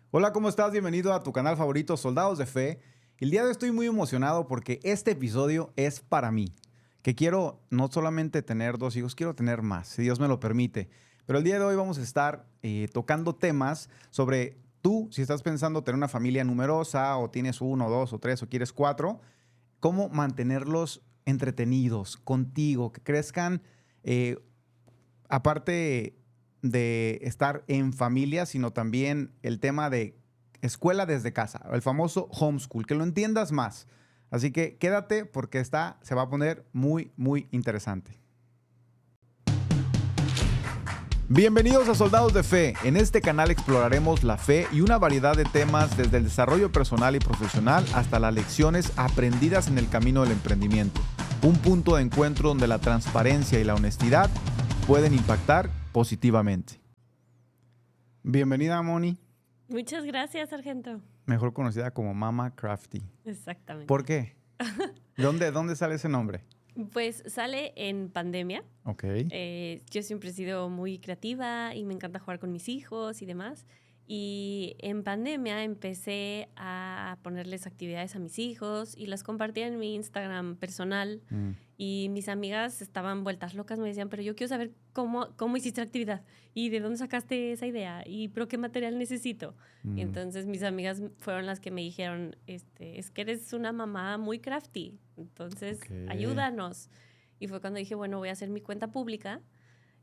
Hola, ¿cómo estás? Bienvenido a tu canal favorito, Soldados de Fe. El día de hoy estoy muy emocionado porque este episodio es para mí. Que quiero no solamente tener 2 hijos, quiero tener más, si Dios me lo permite. Pero el día de hoy vamos a estar tocando temas sobre tú, si estás pensando tener una familia numerosa, o tienes 1, 2 o 3 o quieres 4, cómo mantenerlos entretenidos contigo, que crezcan, eh, aparte de estar en familia, sino también el tema de escuela desde casa, el famoso homeschool, que lo entiendas más. Así que quédate porque se va a poner muy, muy interesante. Bienvenidos a Soldados de Fe. En este canal exploraremos la fe y una variedad de temas desde el desarrollo personal y profesional hasta las lecciones aprendidas en el camino del emprendimiento. Un punto de encuentro donde la transparencia y la honestidad pueden impactar positivamente. Bienvenida, Moni. Muchas gracias, sargento. Mejor conocida como Mama Crafty. Exactamente. ¿Por qué? ¿Dónde sale ese nombre? Pues sale en pandemia. Ok. Yo siempre he sido muy creativa y me encanta jugar con mis hijos y demás. Y en pandemia empecé a ponerles actividades a mis hijos y las compartía en mi Instagram personal. Y mis amigas estaban vueltas locas, me decían, pero yo quiero saber cómo hiciste la actividad y de dónde sacaste esa idea y pero qué material necesito. Y entonces mis amigas fueron las que me dijeron, es que eres una mamá muy crafty, entonces ayúdanos. Y fue cuando dije, bueno, voy a hacer mi cuenta pública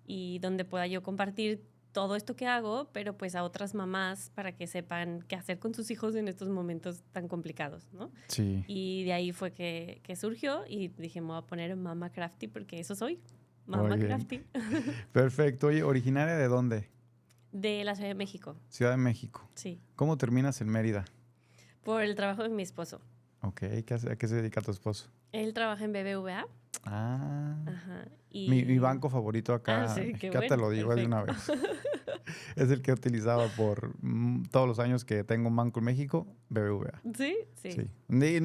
y donde pueda yo compartir todo esto que hago, pero pues a otras mamás para que sepan qué hacer con sus hijos en estos momentos tan complicados, ¿no? Sí. Y de ahí fue que surgió y dije, me voy a poner Mama Crafty porque eso soy, Mama Crafty. Perfecto. Oye, ¿originaria de dónde? De la Ciudad de México. Ciudad de México. Sí. ¿Cómo terminas en Mérida? Por el trabajo de mi esposo. Ok. ¿A qué se dedica tu esposo? Él trabaja en BBVA. Ah. Ajá. Y mi banco favorito acá, sí, qué ya bueno, te lo digo de una vez. Es el que he utilizado por todos los años que tengo un banco en México, BBVA. Sí, sí.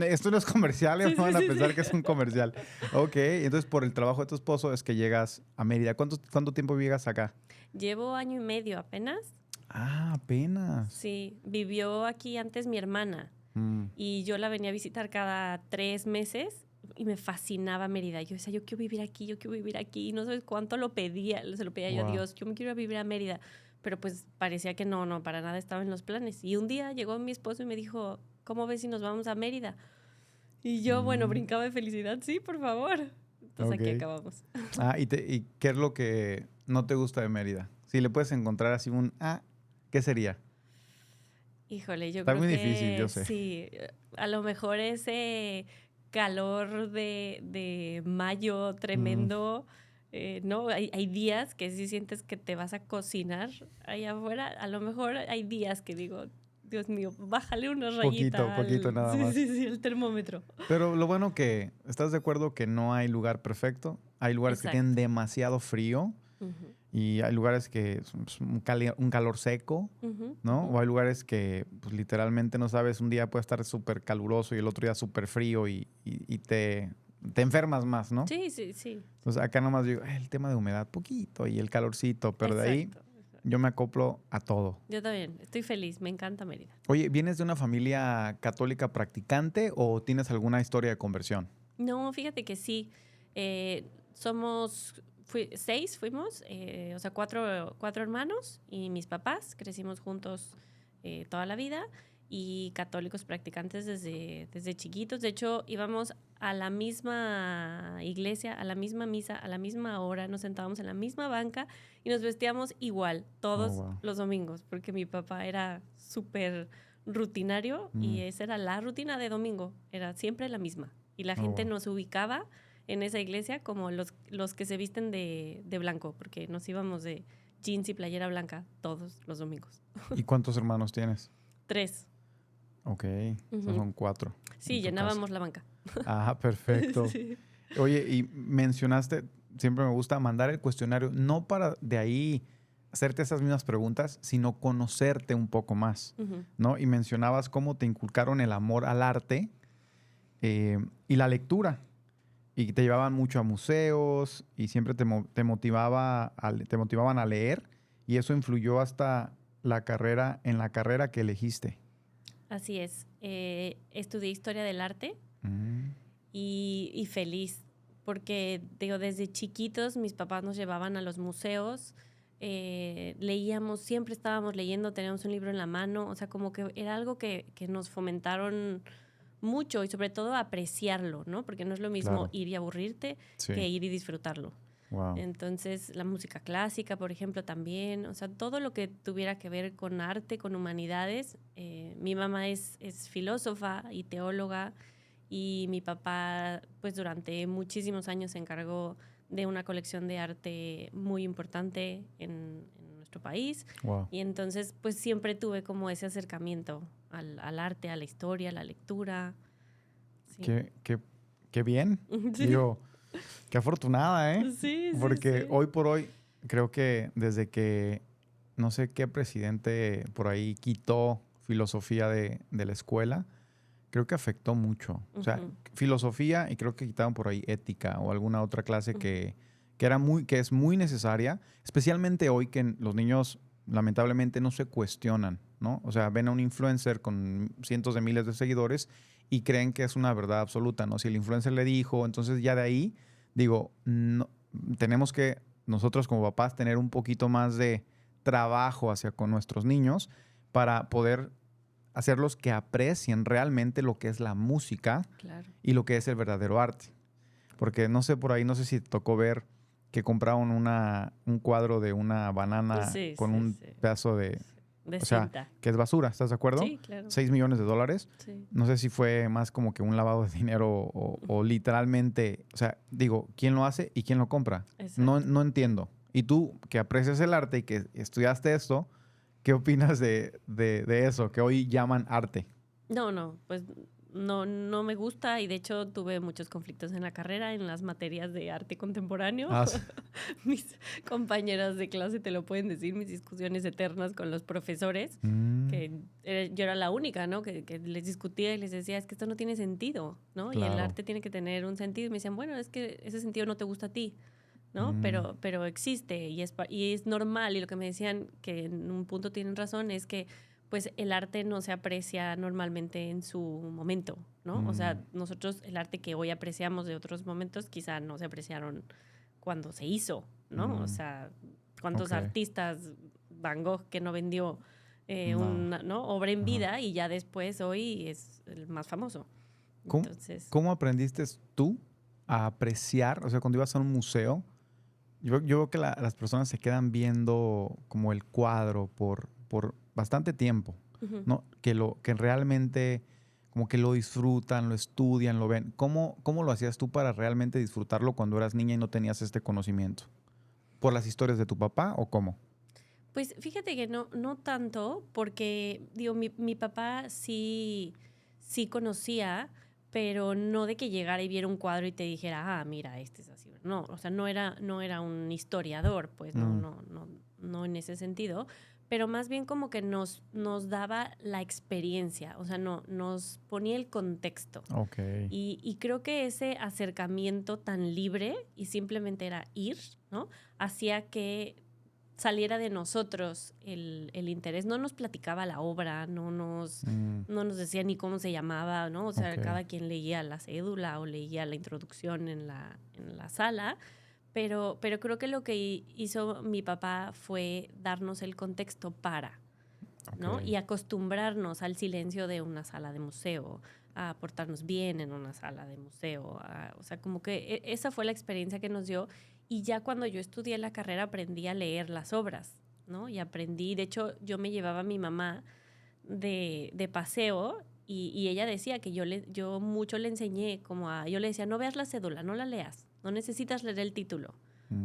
Esto no es comercial, Sí, van a sí, pensar sí. que es un comercial. Ok, entonces por el trabajo de tu esposo es que llegas a Mérida. ¿Cuánto tiempo llegas acá? Llevo 1 año y medio apenas. Ah, apenas. Sí, vivió aquí antes mi hermana y yo la venía a visitar cada 3 meses y me fascinaba Mérida. Yo decía, yo quiero vivir aquí. Y no sabes cuánto lo pedía, se lo pedía yo a Dios, yo me quiero ir a vivir a Mérida. Pero pues parecía que no, para nada estaba en los planes. Y un día llegó mi esposo y me dijo, ¿cómo ves si nos vamos a Mérida? Y yo, bueno, brincaba de felicidad, sí, por favor. Entonces aquí acabamos. ¿Y qué es lo que no te gusta de Mérida? Si le puedes encontrar así ¿qué sería? Híjole, yo Está creo muy que difícil, yo sé. sí, a lo mejor ese calor de mayo tremendo, ¿no? Hay días que sí sientes que te vas a cocinar allá afuera. A lo mejor hay días que digo, Dios mío, bájale una rayita Poquito nada más. Sí, el termómetro. Pero lo bueno que, ¿estás de acuerdo que no hay lugar perfecto? Hay lugares que tienen demasiado frío y hay lugares que es un calor seco, ¿no? O hay lugares que pues, literalmente no sabes, un día puede estar súper caluroso y el otro día súper frío y te enfermas más, ¿no? Sí, sí, sí. Entonces acá nomás digo, el tema de humedad, poquito y el calorcito, pero de ahí yo me acoplo a todo. Yo también, estoy feliz, me encanta Mérida. Oye, ¿vienes de una familia católica practicante o tienes alguna historia de conversión? No, fíjate que sí. Somos 6, fuimos, o sea, cuatro hermanos y mis papás. Crecimos juntos toda la vida y católicos practicantes desde chiquitos. De hecho, íbamos a la misma iglesia, a la misma misa, a la misma hora. Nos sentábamos en la misma banca y nos vestíamos igual todos los domingos, porque mi papá era súper rutinario y esa era la rutina de domingo. Era siempre la misma. Y la gente nos ubicaba en esa iglesia como los que se visten de blanco, porque nos íbamos de jeans y playera blanca todos los domingos. ¿Y cuántos hermanos tienes? 3. Ok, son 4. Sí, llenábamos la banca. Perfecto. Sí. Oye, y mencionaste, siempre me gusta mandar el cuestionario, no para de ahí hacerte esas mismas preguntas, sino conocerte un poco más, ¿no? Y mencionabas cómo te inculcaron el amor al arte y la lectura. Y te llevaban mucho a museos y siempre te motivaban a leer. Y eso influyó hasta en la carrera que elegiste. Así es. Estudié Historia del Arte Mm. y feliz, porque digo, desde chiquitos mis papás nos llevaban a los museos, leíamos, siempre estábamos leyendo, teníamos un libro en la mano, o sea, como que era algo que nos fomentaron mucho y sobre todo apreciarlo, ¿no? Porque no es lo mismo Claro. ir y aburrirte Sí. que ir y disfrutarlo. Wow. Entonces, la música clásica, por ejemplo, también, o sea, todo lo que tuviera que ver con arte, con humanidades. Mi mamá es filósofa y teóloga y mi papá, pues durante muchísimos años se encargó de una colección de arte muy importante en nuestro país. Wow. Y entonces, pues siempre tuve como ese acercamiento al arte, a la historia, a la lectura. Sí. Qué bien. Sí. Digo, qué afortunada, ¿eh? Sí, Porque sí. hoy por hoy, creo que desde que no sé qué presidente por ahí quitó filosofía de la escuela, creo que afectó mucho. O sea, Ujú. filosofía y creo que quitaron por ahí ética o alguna otra clase Ujú. que es muy necesaria, especialmente hoy que los niños lamentablemente no se cuestionan, ¿no? O sea, ven a un influencer con cientos de miles de seguidores y creen que es una verdad absoluta, ¿no? Si el influencer le dijo, entonces ya de ahí, digo, no, tenemos que nosotros como papás tener un poquito más de trabajo hacia con nuestros niños para poder hacerlos que aprecien realmente lo que es la música Claro. y lo que es el verdadero arte. Porque no sé por ahí, no sé si te tocó ver que compraron un cuadro de una banana Sí, con sí, un sí. pedazo de, De o sea, cinta. que es basura, ¿estás de acuerdo? Sí, claro. 6 millones de dólares. Sí. No sé si fue más como que un lavado de dinero o literalmente, o sea, digo, ¿quién lo hace y quién lo compra? No, Exacto. no entiendo. Y tú que aprecias el arte y que estudiaste esto, ¿qué opinas de eso que hoy llaman arte? No, pues no me gusta y de hecho tuve muchos conflictos en la carrera, en las materias de arte contemporáneo. Ah, Mis compañeras de clase te lo pueden decir, mis discusiones eternas con los profesores, que yo era la única, ¿no? Que les discutía y les decía, es que esto no tiene sentido, ¿no? Y el claro. arte tiene que tener un sentido. Y me decían, bueno, es que ese sentido no te gusta a ti, ¿no? Mm. Pero existe y es normal. Y lo que me decían, que en un punto tienen razón, es que pues el arte no se aprecia normalmente en su momento, ¿no? O sea, nosotros el arte que hoy apreciamos de otros momentos quizá no se apreciaron cuando se hizo, ¿no? O sea, ¿cuántos Ok. artistas, Van Gogh que no vendió No. una, ¿no? obra en Ajá. vida y ya después hoy es el más famoso? Entonces, ¿Cómo aprendiste tú a apreciar? O sea, cuando ibas a un museo, yo veo que las personas se quedan viendo como el cuadro por bastante tiempo, ujú. ¿no? Que realmente como que lo disfrutan, lo estudian, lo ven. ¿Cómo lo hacías tú para realmente disfrutarlo cuando eras niña y no tenías este conocimiento? ¿Por las historias de tu papá o cómo? Pues fíjate que no tanto, porque digo, mi papá sí conocía, pero no de que llegara y viera un cuadro y te dijera, ah, mira, este es así. No, o sea, no era un historiador, pues Mm. no en ese sentido, pero más bien como que nos daba la experiencia, o sea, nos ponía el contexto. Ok. Y creo que ese acercamiento tan libre y simplemente era ir, ¿no? Hacía que saliera de nosotros el interés. No nos platicaba la obra, no nos decía ni cómo se llamaba, ¿no? O sea, Ok. cada quien leía la cédula o leía la introducción en la sala, pero creo que lo que hizo mi papá fue darnos el contexto para, ¿no? Ok. Y acostumbrarnos al silencio de una sala de museo, a portarnos bien en una sala de museo. O sea, como que esa fue la experiencia que nos dio. Y ya cuando yo estudié la carrera aprendí a leer las obras, ¿no? Y aprendí, de hecho, yo me llevaba a mi mamá de paseo y ella decía que yo mucho le enseñé, yo le decía, no veas la cédula, no la leas, no necesitas leer el título.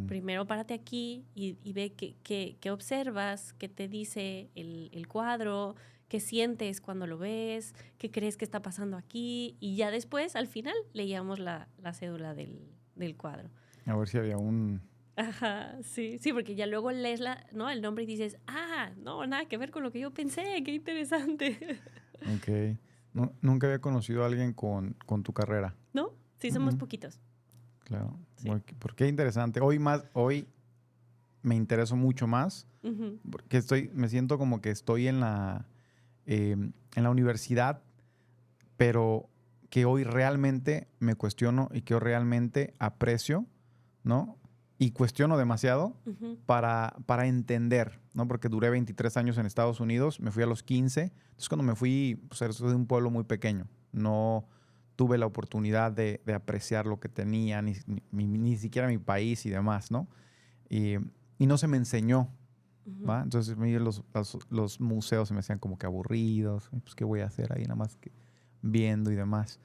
Primero párate aquí y ve qué observas, qué te dice el cuadro, qué sientes cuando lo ves, qué crees que está pasando aquí. Y ya después, al final, leíamos la cédula del cuadro. A ver si había un... Ajá, sí, porque ya luego lees ¿no? el nombre y dices, no, nada que ver con lo que yo pensé, qué interesante. Ok. Nunca había conocido a alguien con tu carrera. ¿No? Sí, somos poquitos. Claro. Sí. ¿Por qué interesante? Hoy me intereso mucho más. Ujú. Porque me siento como que estoy en la universidad, pero que hoy realmente me cuestiono y que hoy realmente aprecio, ¿no? Y cuestiono demasiado Ujú. para entender, ¿no? Porque duré 23 años en Estados Unidos, me fui a los 15. Entonces, cuando me fui, pues soy de un pueblo muy pequeño. No tuve la oportunidad de apreciar lo que tenía, ni siquiera mi país y demás, ¿no? Y, y no se me enseñó, Ujú. ¿va? Entonces, los museos se me hacían como que aburridos. Pues, ¿qué voy a hacer ahí nada más que viendo y demás?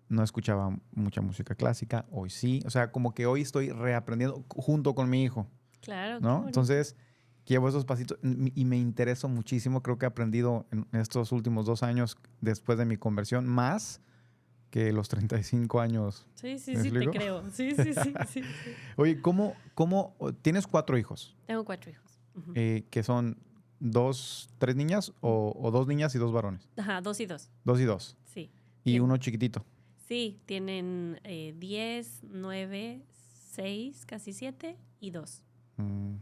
No escuchaba mucha música clásica, hoy sí. O sea, como que hoy estoy reaprendiendo junto con mi hijo, Claro, qué ¿no? bonito. Entonces, llevo esos pasitos y me intereso muchísimo. Creo que he aprendido en estos últimos 2 años después de mi conversión más que los 35 años. Sí, sí, ¿Me sí, te explico? creo. Sí, sí, sí, sí, sí. Oye, tienes 4 hijos? Tengo 4 hijos. Ujú. Que son 3 niñas o 2 niñas y 2 varones. Ajá, 2 y 2. 2 y 2. Sí. Y uno chiquitito. Sí, tienen 10, 9, 6, casi 7 y 2. Mm.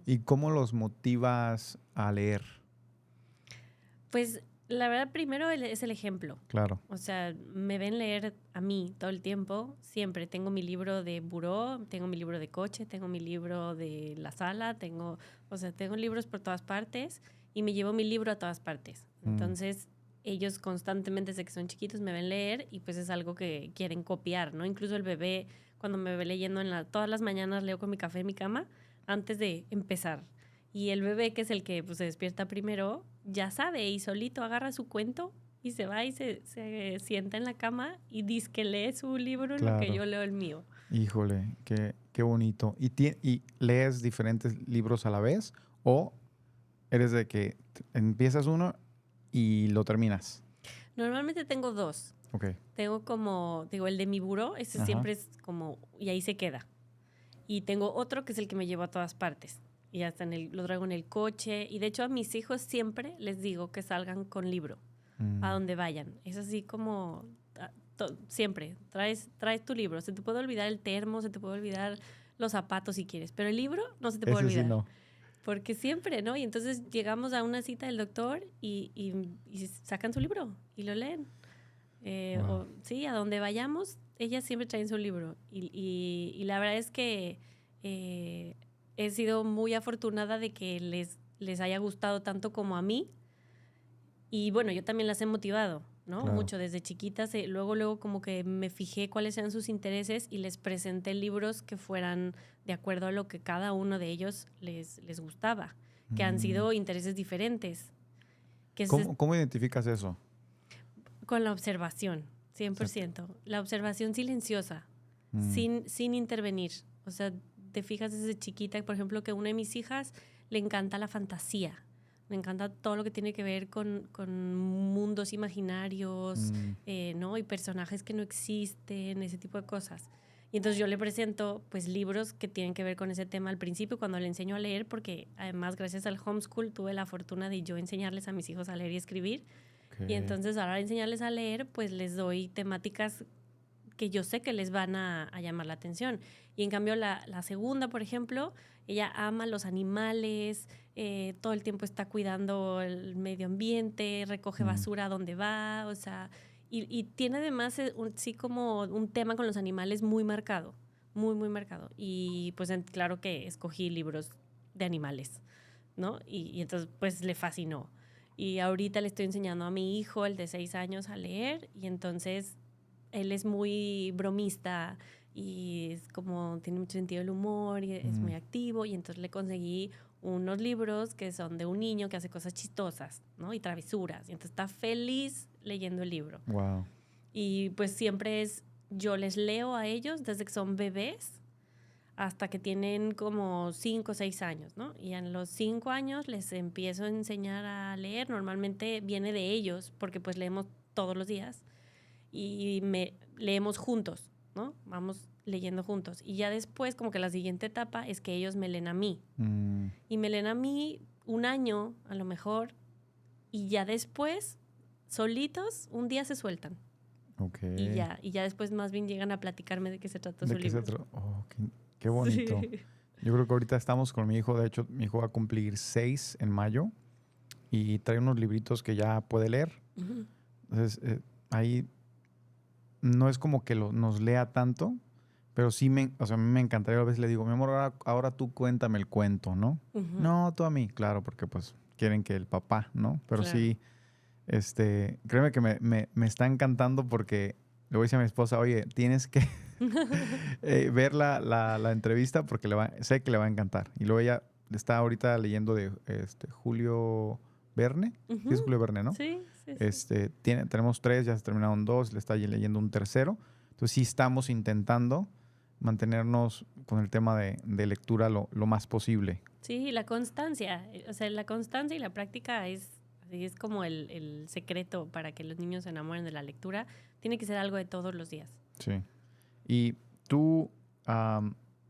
¿Y cómo los motivas a leer? Pues la verdad, primero es el ejemplo. Claro. O sea, me ven leer a mí todo el tiempo, siempre. Tengo mi libro de buró, tengo mi libro de coche, tengo mi libro de la sala, tengo libros por todas partes y me llevo mi libro a todas partes. Entonces, ellos constantemente, desde que son chiquitos, me ven leer y pues es algo que quieren copiar, ¿no? Incluso el bebé, cuando me ve leyendo todas las mañanas, leo con mi café en mi cama antes de empezar. Y el bebé, que es el que pues, se despierta primero, ya sabe y solito agarra su cuento y se va y se sienta en la cama y dice que lee su libro en lo que Claro. yo leo el mío. Híjole, qué bonito. ¿Y lees diferentes libros a la vez o eres de que empiezas uno y lo terminas? Normalmente tengo 2. Ok. Tengo como, digo, el de mi buró, ese Ajá. siempre es como, y ahí se queda. Y tengo otro que es el que me llevo a todas partes. Y hasta lo traigo en el coche. Y de hecho a mis hijos siempre les digo que salgan con libro a donde vayan. Es así como siempre. Traes tu libro. Se te puede olvidar el termo, se te puede olvidar los zapatos si quieres. Pero el libro no se te puede Ese olvidar. sí no. Porque siempre, ¿no? Y entonces llegamos a una cita del doctor y sacan su libro y lo leen. Wow. Sí, a donde vayamos, ellas siempre traen su libro. Y la verdad es que he sido muy afortunada de que les haya gustado tanto como a mí. Y bueno, yo también las he motivado, ¿no? Claro. Mucho desde chiquitas. Luego como que me fijé cuáles eran sus intereses y les presenté libros que fueran de acuerdo a lo que cada uno de ellos les gustaba, que han sido intereses diferentes. ¿Cómo identificas eso? Con la observación, 100%. La observación silenciosa, sin intervenir. O sea, te fijas desde chiquita, por ejemplo, que a una de mis hijas le encanta la fantasía. Le encanta todo lo que tiene que ver con mundos imaginarios, ¿no? Y personajes que no existen, ese tipo de cosas. Y entonces yo le presento pues libros que tienen que ver con ese tema al principio cuando le enseño a leer, porque además gracias al homeschool tuve la fortuna de yo enseñarles a mis hijos a leer y escribir. Okay. Y entonces ahora al enseñarles a leer, pues les doy temáticas que yo sé que les van a llamar la atención. Y en cambio la segunda, por ejemplo, ella ama los animales, todo el tiempo está cuidando el medio ambiente, recoge basura donde va, o sea, y tiene además sí como un tema con los animales muy marcado, muy, muy marcado. Y pues claro que escogí libros de animales, ¿no? Y entonces pues le fascinó. Y ahorita le estoy enseñando a mi hijo, el de 6 años, a leer y entonces él es muy bromista y es como, tiene mucho sentido del humor y es muy activo y entonces le conseguí unos libros que son de un niño que hace cosas chistosas, ¿no? Y travesuras. Y entonces está feliz leyendo el libro. Wow. Y pues siempre yo les leo a ellos desde que son bebés hasta que tienen como 5 o 6 años, ¿no? Y a los 5 años les empiezo a enseñar a leer. Normalmente viene de ellos porque pues leemos todos los días y leemos juntos, ¿no? Vamos leyendo juntos. Y ya después, como que la siguiente etapa es que ellos me leen a mí. Y me leen a mí 1 año, a lo mejor, y ya después, solitos, un día se sueltan. Okay. Y ya después más bien llegan a platicarme de qué se trata su libro. Oh, qué bonito. Sí. Yo creo que ahorita estamos con mi hijo. De hecho, mi hijo va a cumplir 6 en mayo y trae unos libritos que ya puede leer. Ujú. Entonces, ahí no es como que nos lea tanto, pero sí o sea, a mí me encantaría. A veces le digo, mi amor, ahora tú cuéntame el cuento, ¿no? Ujú. No, tú a mí, claro, porque pues quieren que el papá, ¿no? Pero Claro. sí, créeme que me está encantando porque le voy a decir a mi esposa, oye, tienes que ver la entrevista porque sé que le va a encantar. Y luego ella está ahorita leyendo de Julio Verne. Sí, es Ujú. Julio Verne, ¿no? Sí, sí, sí. Tenemos 3, ya se terminaron 2, le está leyendo un tercero. Entonces sí estamos intentando mantenernos con el tema de lectura lo más posible. Sí, la constancia. O sea, la constancia y la práctica es como el secreto para que los niños se enamoren de la lectura. Tiene que ser algo de todos los días. Sí. Y tú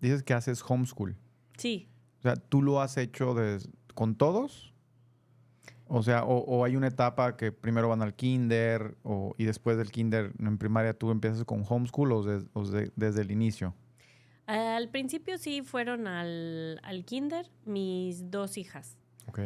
dices que haces homeschool. Sí. O sea, ¿tú lo has hecho con todos? O sea, o hay una etapa que primero van al kinder y después del kinder en primaria tú empiezas con homeschool desde el inicio. Al principio sí fueron al kinder mis 2 hijas. Ok.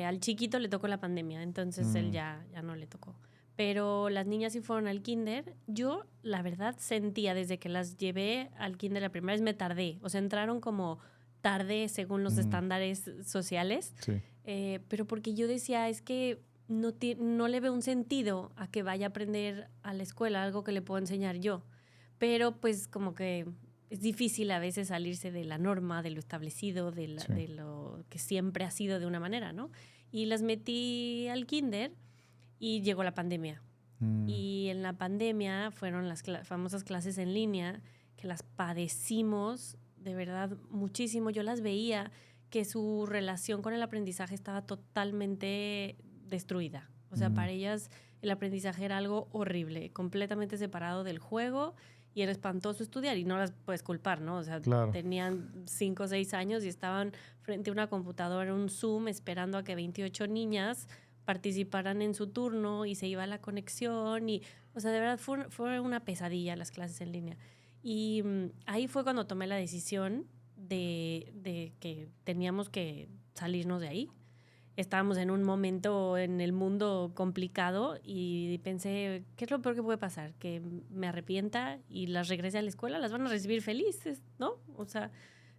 Al chiquito le tocó la pandemia, entonces él ya no le tocó. Pero las niñas sí fueron al kinder. Yo, la verdad, sentía desde que las llevé al kinder la primera vez me tardé. O sea, entraron como tarde según los estándares sociales. Sí. Pero porque yo decía, es que no le veo un sentido a que vaya a aprender a la escuela algo que le puedo enseñar yo. Pero pues como que es difícil a veces salirse de la norma, de lo establecido, Sí. de lo que siempre ha sido de una manera, ¿no? Y las metí al kinder y llegó la pandemia. Y en la pandemia fueron las famosas clases en línea que las padecimos de verdad muchísimo. Yo las veía que su relación con el aprendizaje estaba totalmente destruida. O sea, para ellas el aprendizaje era algo horrible, completamente separado del juego y era espantoso estudiar y no las puedes culpar, ¿no? O sea, Claro. tenían 5 o 6 años y estaban frente a una computadora, un Zoom, esperando a que 28 niñas participaran en su turno y se iba la conexión y, o sea, de verdad fue una pesadilla las clases en línea. Y ahí fue cuando tomé la decisión de que teníamos que salirnos de ahí. Estábamos en un momento en el mundo complicado y pensé, ¿qué es lo peor que puede pasar? Que me arrepienta y las regrese a la escuela, las van a recibir felices, ¿no? O sea,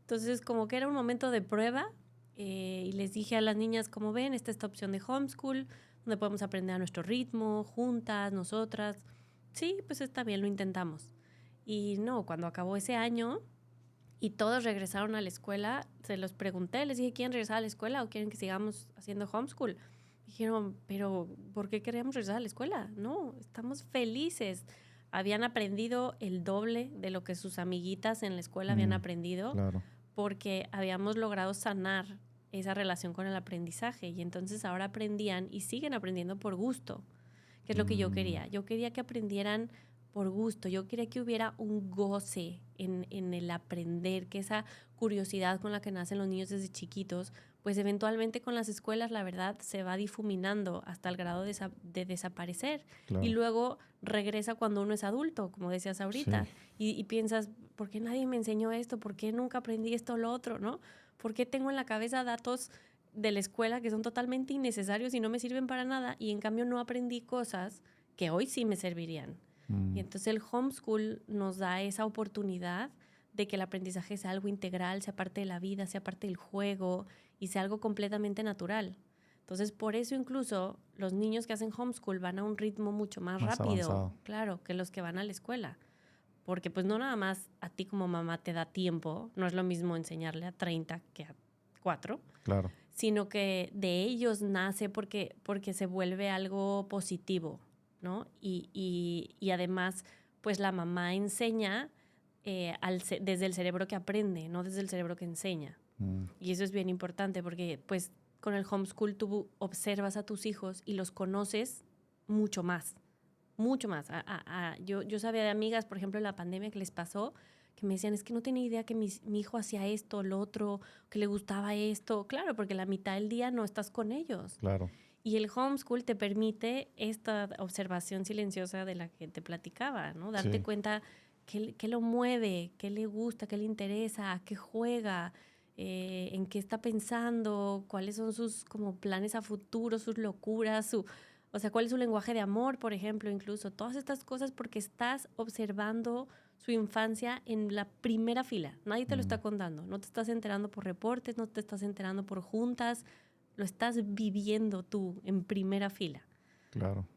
entonces como que era un momento de prueba y les dije a las niñas, como ven, está esta opción de homeschool, donde podemos aprender a nuestro ritmo, juntas, nosotras. Sí, pues está bien, lo intentamos. Y no, cuando acabó ese año y todos regresaron a la escuela, se los pregunté, les dije, ¿quieren regresar a la escuela o quieren que sigamos haciendo homeschool? Dijeron, pero ¿por qué queremos regresar a la escuela? No, estamos felices. Habían aprendido el doble de lo que sus amiguitas en la escuela habían aprendido, Claro. porque habíamos logrado sanar esa relación con el aprendizaje y entonces ahora aprendían y siguen aprendiendo por gusto, que es lo que yo quería. Yo quería que aprendieran por gusto, yo quería que hubiera un goce en el aprender, que esa curiosidad con la que nacen los niños desde chiquitos, pues eventualmente con las escuelas, la verdad, se va difuminando hasta el grado de desaparecer. Claro. Y luego regresa cuando uno es adulto, como decías ahorita, Sí. y piensas, ¿por qué nadie me enseñó esto? ¿Por qué nunca aprendí esto o lo otro? ¿No? ¿Por qué tengo en la cabeza datos de la escuela que son totalmente innecesarios y no me sirven para nada? Y en cambio no aprendí cosas que hoy sí me servirían. Y entonces el homeschool nos da esa oportunidad de que el aprendizaje sea algo integral, sea parte de la vida, sea parte del juego y sea algo completamente natural. Entonces, por eso incluso los niños que hacen homeschool van a un ritmo mucho más rápido, avanzado. claro, que los que van a la escuela. Porque pues no nada más a ti como mamá te da tiempo, no es lo mismo enseñarle a 30 que a 4, Claro. sino que de ellos nace porque se vuelve algo positivo, ¿no? Y además, pues la mamá enseña desde el cerebro que aprende, no desde el cerebro que enseña. Y eso es bien importante porque, pues, con el homeschool tú observas a tus hijos y los conoces mucho más. Mucho más. Yo sabía de amigas, por ejemplo, en la pandemia que les pasó, que me decían, es que no tenía idea que mi hijo hacía esto, lo otro, que le gustaba esto. Claro, porque la mitad del día no estás con ellos. Claro. Y el homeschool te permite esta observación silenciosa de la que te platicaba, ¿no? Darte Sí. cuenta qué lo mueve, qué le gusta, qué le interesa, a qué juega, en qué está pensando, cuáles son sus como planes a futuro, sus locuras, o sea, cuál es su lenguaje de amor, por ejemplo, incluso. Todas estas cosas porque estás observando su infancia en la primera fila. Nadie te lo está contando. No te estás enterando por reportes, no te estás enterando por juntas. Lo estás viviendo tú en primera fila. Claro.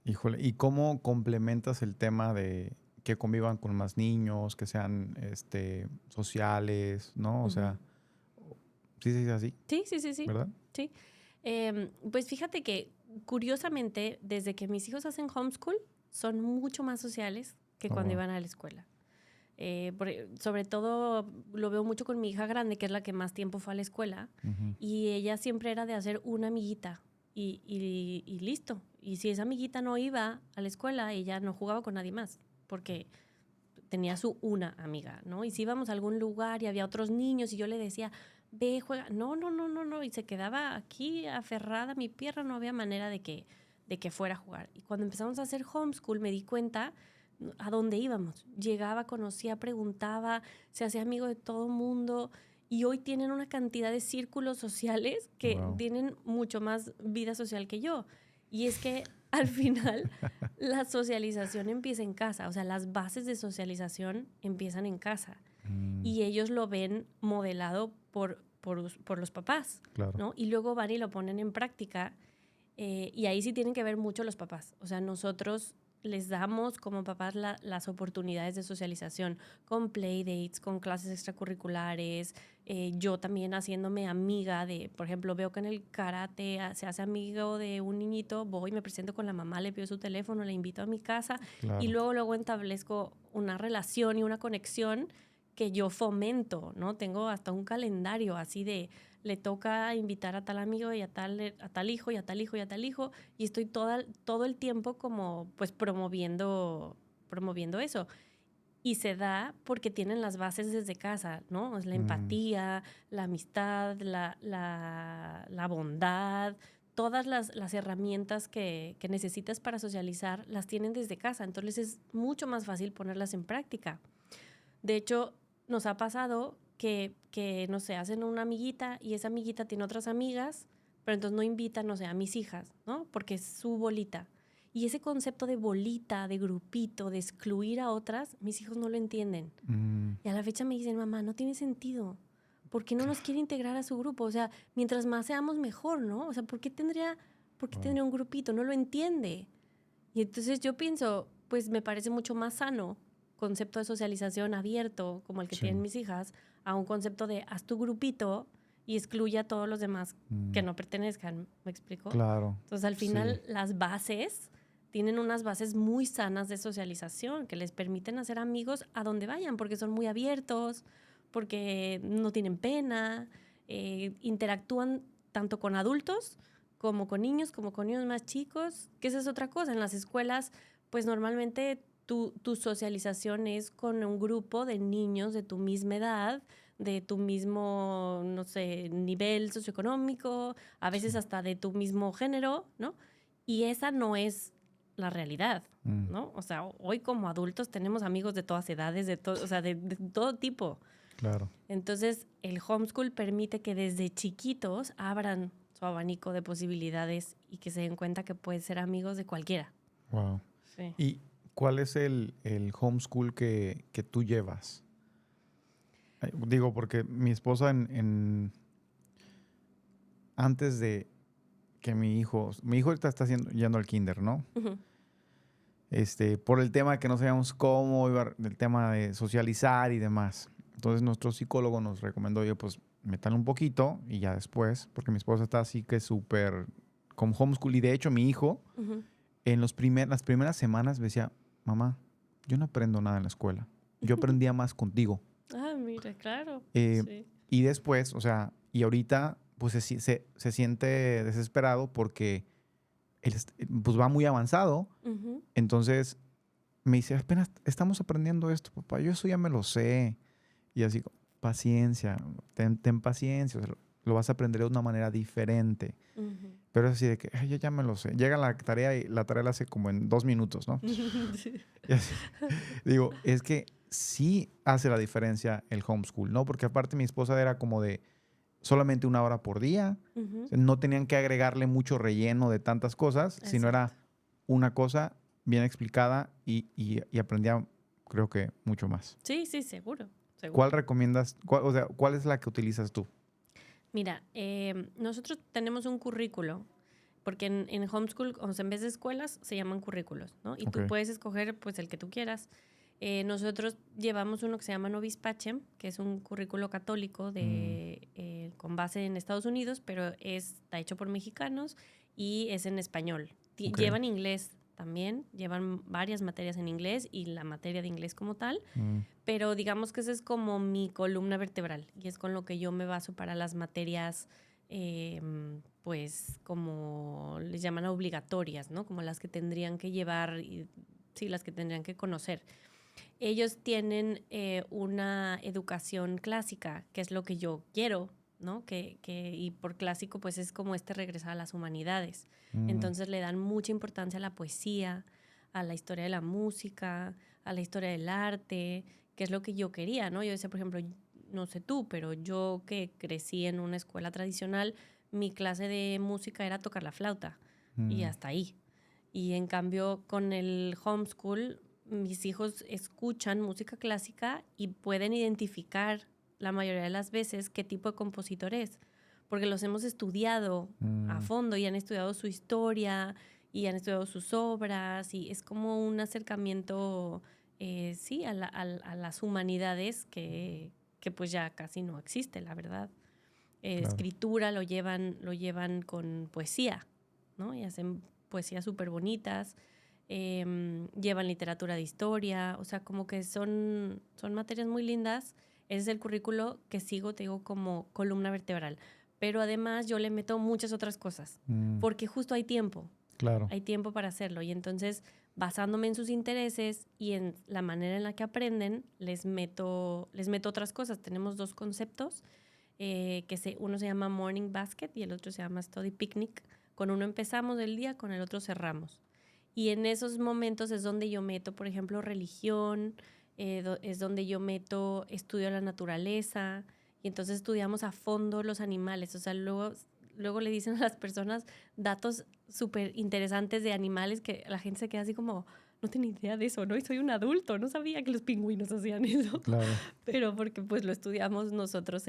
Híjole, ¿y cómo complementas el tema de que convivan con más niños, que sean sociales, ¿no? O sea, sí, sí, así, Sí. ¿verdad? Sí. Pues fíjate que, curiosamente, desde que mis hijos hacen homeschool, son mucho más sociales que cuando iban a la escuela. Sobre todo lo veo mucho con mi hija grande, que es la que más tiempo fue a la escuela, y ella siempre era de hacer una amiguita y listo. Y si esa amiguita no iba a la escuela, ella no jugaba con nadie más, porque tenía su una amiga, ¿no? Y si íbamos a algún lugar y había otros niños y yo le decía, ve, juega, no, y se quedaba aquí aferrada a mi pierna, no había manera de que fuera a jugar. Y cuando empezamos a hacer homeschool me di cuenta a dónde íbamos. Llegaba, conocía, preguntaba, se hacía amigo de todo el mundo y hoy tienen una cantidad de círculos sociales que tienen mucho más vida social que yo. Y es que al final la socialización empieza en casa, o sea, las bases de socialización empiezan en casa y ellos lo ven modelado por los papás, Claro. ¿no? Y luego van y lo ponen en práctica y ahí sí tienen que ver mucho los papás. O sea, nosotros les damos como papás las oportunidades de socialización con playdates, con clases extracurriculares, yo también haciéndome amiga de, por ejemplo, veo que en el karate se hace amigo de un niñito, voy, me presento con la mamá, le pido su teléfono, le invito a mi casa y luego entablezco una relación y una conexión que yo fomento, ¿no? Tengo hasta un calendario así de le toca invitar a tal amigo y a tal hijo y a tal hijo y a tal hijo y estoy todo el tiempo como pues promoviendo eso. Y se da porque tienen las bases desde casa, ¿no? Es la empatía, la amistad, la bondad, todas las herramientas que necesitas para socializar las tienen desde casa. Entonces es mucho más fácil ponerlas en práctica. De hecho, nos ha pasado que, no sé, hacen una amiguita y esa amiguita tiene otras amigas, pero entonces no invitan, no sé, a mis hijas, ¿no? Porque es su bolita. Y ese concepto de bolita, de grupito, de excluir a otras, mis hijos no lo entienden. Y a la fecha me dicen, mamá, no tiene sentido. ¿Por qué no nos quiere integrar a su grupo? O sea, mientras más seamos mejor, ¿no? O sea, ¿por qué tendría un grupito? No lo entiende. Y entonces yo pienso, pues me parece mucho más sano concepto de socialización abierto, como el que tienen mis hijas, a un concepto de haz tu grupito y excluye a todos los demás que no pertenezcan. ¿Me explico? Claro. Entonces, al final, las bases tienen unas bases muy sanas de socialización que les permiten hacer amigos a donde vayan, porque son muy abiertos, porque no tienen pena, interactúan tanto con adultos como con niños más chicos, que esa es otra cosa. En las escuelas, pues normalmente tu socialización es con un grupo de niños de tu misma edad, de tu mismo, no sé, nivel socioeconómico, a veces hasta de tu mismo género, ¿no? Y esa no es la realidad, ¿no? O sea, hoy como adultos tenemos amigos de todas edades, o sea, de todo tipo. Claro. Entonces, el homeschool permite que desde chiquitos abran su abanico de posibilidades y que se den cuenta que pueden ser amigos de cualquiera. Wow. Sí. ¿Y cuál es el homeschool que tú llevas? Digo, porque mi esposa antes de que mi hijo ahorita está yendo al kinder, ¿no? Uh-huh. Por el tema de que no sabíamos cómo iba, el tema de socializar y demás. Entonces nuestro psicólogo nos recomendó, pues, métale un poquito y ya después, porque mi esposa está así que súper con homeschool. Y de hecho mi hijo, en las primeras semanas me decía, mamá, yo no aprendo nada en la escuela. Yo aprendía más contigo. Ah, mira, claro. Sí. Y después, o sea, y ahorita pues se siente desesperado porque él pues va muy avanzado. Entonces me dice, apenas estamos aprendiendo esto, papá, yo eso ya me lo sé. Y así, paciencia, ten paciencia, o sea, lo vas a aprender de una manera diferente. Pero es así de que, yo ya me lo sé. Llega la tarea y la tarea la hace como en 2 minutos, ¿no? Y así, digo, es que sí hace la diferencia el homeschool, ¿no? Porque aparte mi esposa era como de solamente 1 hora por día. O Ujú. sea, no tenían que agregarle mucho relleno de tantas cosas, sino Exacto. era una cosa bien explicada y aprendía, creo que, mucho más. Sí, sí, seguro, ¿Cuál seguro. recomiendas? O sea, ¿cuál es la que utilizas tú? Mira, nosotros tenemos un currículo, porque en homeschool, o sea, en vez de escuelas, se llaman currículos, ¿no? Y Ok. tú puedes escoger, pues, el que tú quieras. Nosotros llevamos uno que se llama Novis Pacem, que es un currículo católico con base en Estados Unidos, pero está hecho por mexicanos y es en español. Ok. Llevan inglés también, llevan varias materias en inglés y la materia de inglés como tal, Mm, pero digamos que esa es como mi columna vertebral y es con lo que yo me baso para las materias, pues como les llaman obligatorias, ¿no? Como las que tendrían que llevar y sí, las que tendrían que conocer. Ellos tienen una educación clásica, que es lo que yo quiero, ¿no? Y por clásico, pues es como regresar a las humanidades. mm, Entonces le dan mucha importancia a la poesía, a la historia de la música, a la historia del arte, que es lo que yo quería, ¿no? Yo decía, por ejemplo, no sé tú, pero yo que crecí en una escuela tradicional, mi clase de música era tocar la flauta y mm, hasta ahí. Y en cambio, con el homeschool, mis hijos escuchan música clásica y pueden identificar la mayoría de las veces qué tipo de compositor es, porque los hemos estudiado a mm, fondo y han estudiado su historia y han estudiado sus obras y es como un acercamiento, sí, a las humanidades que pues ya casi no existe, la verdad. claro. Escritura lo llevan con poesía, ¿no? Y hacen poesías súper bonitas, llevan literatura de historia, o sea, como que son materias muy lindas. Ese es el currículo que sigo, te digo, como columna vertebral. Pero además yo le meto muchas otras cosas, Mm, porque justo claro. hay tiempo para hacerlo. Y entonces, basándome en sus intereses y en la manera en la que aprenden, les meto otras cosas. Tenemos 2 conceptos uno se llama Morning Basket y el otro se llama Study Picnic. Con uno empezamos el día, con el otro cerramos. Y en esos momentos es donde yo meto, por ejemplo, religión, es donde yo meto estudio de la naturaleza, y entonces estudiamos a fondo los animales. O sea, luego le dicen a las personas datos súper interesantes de animales que la gente se queda así como, no tenía idea de eso, ¿no? Y soy un adulto, no sabía que los pingüinos hacían eso. Claro. Pero porque pues lo estudiamos nosotros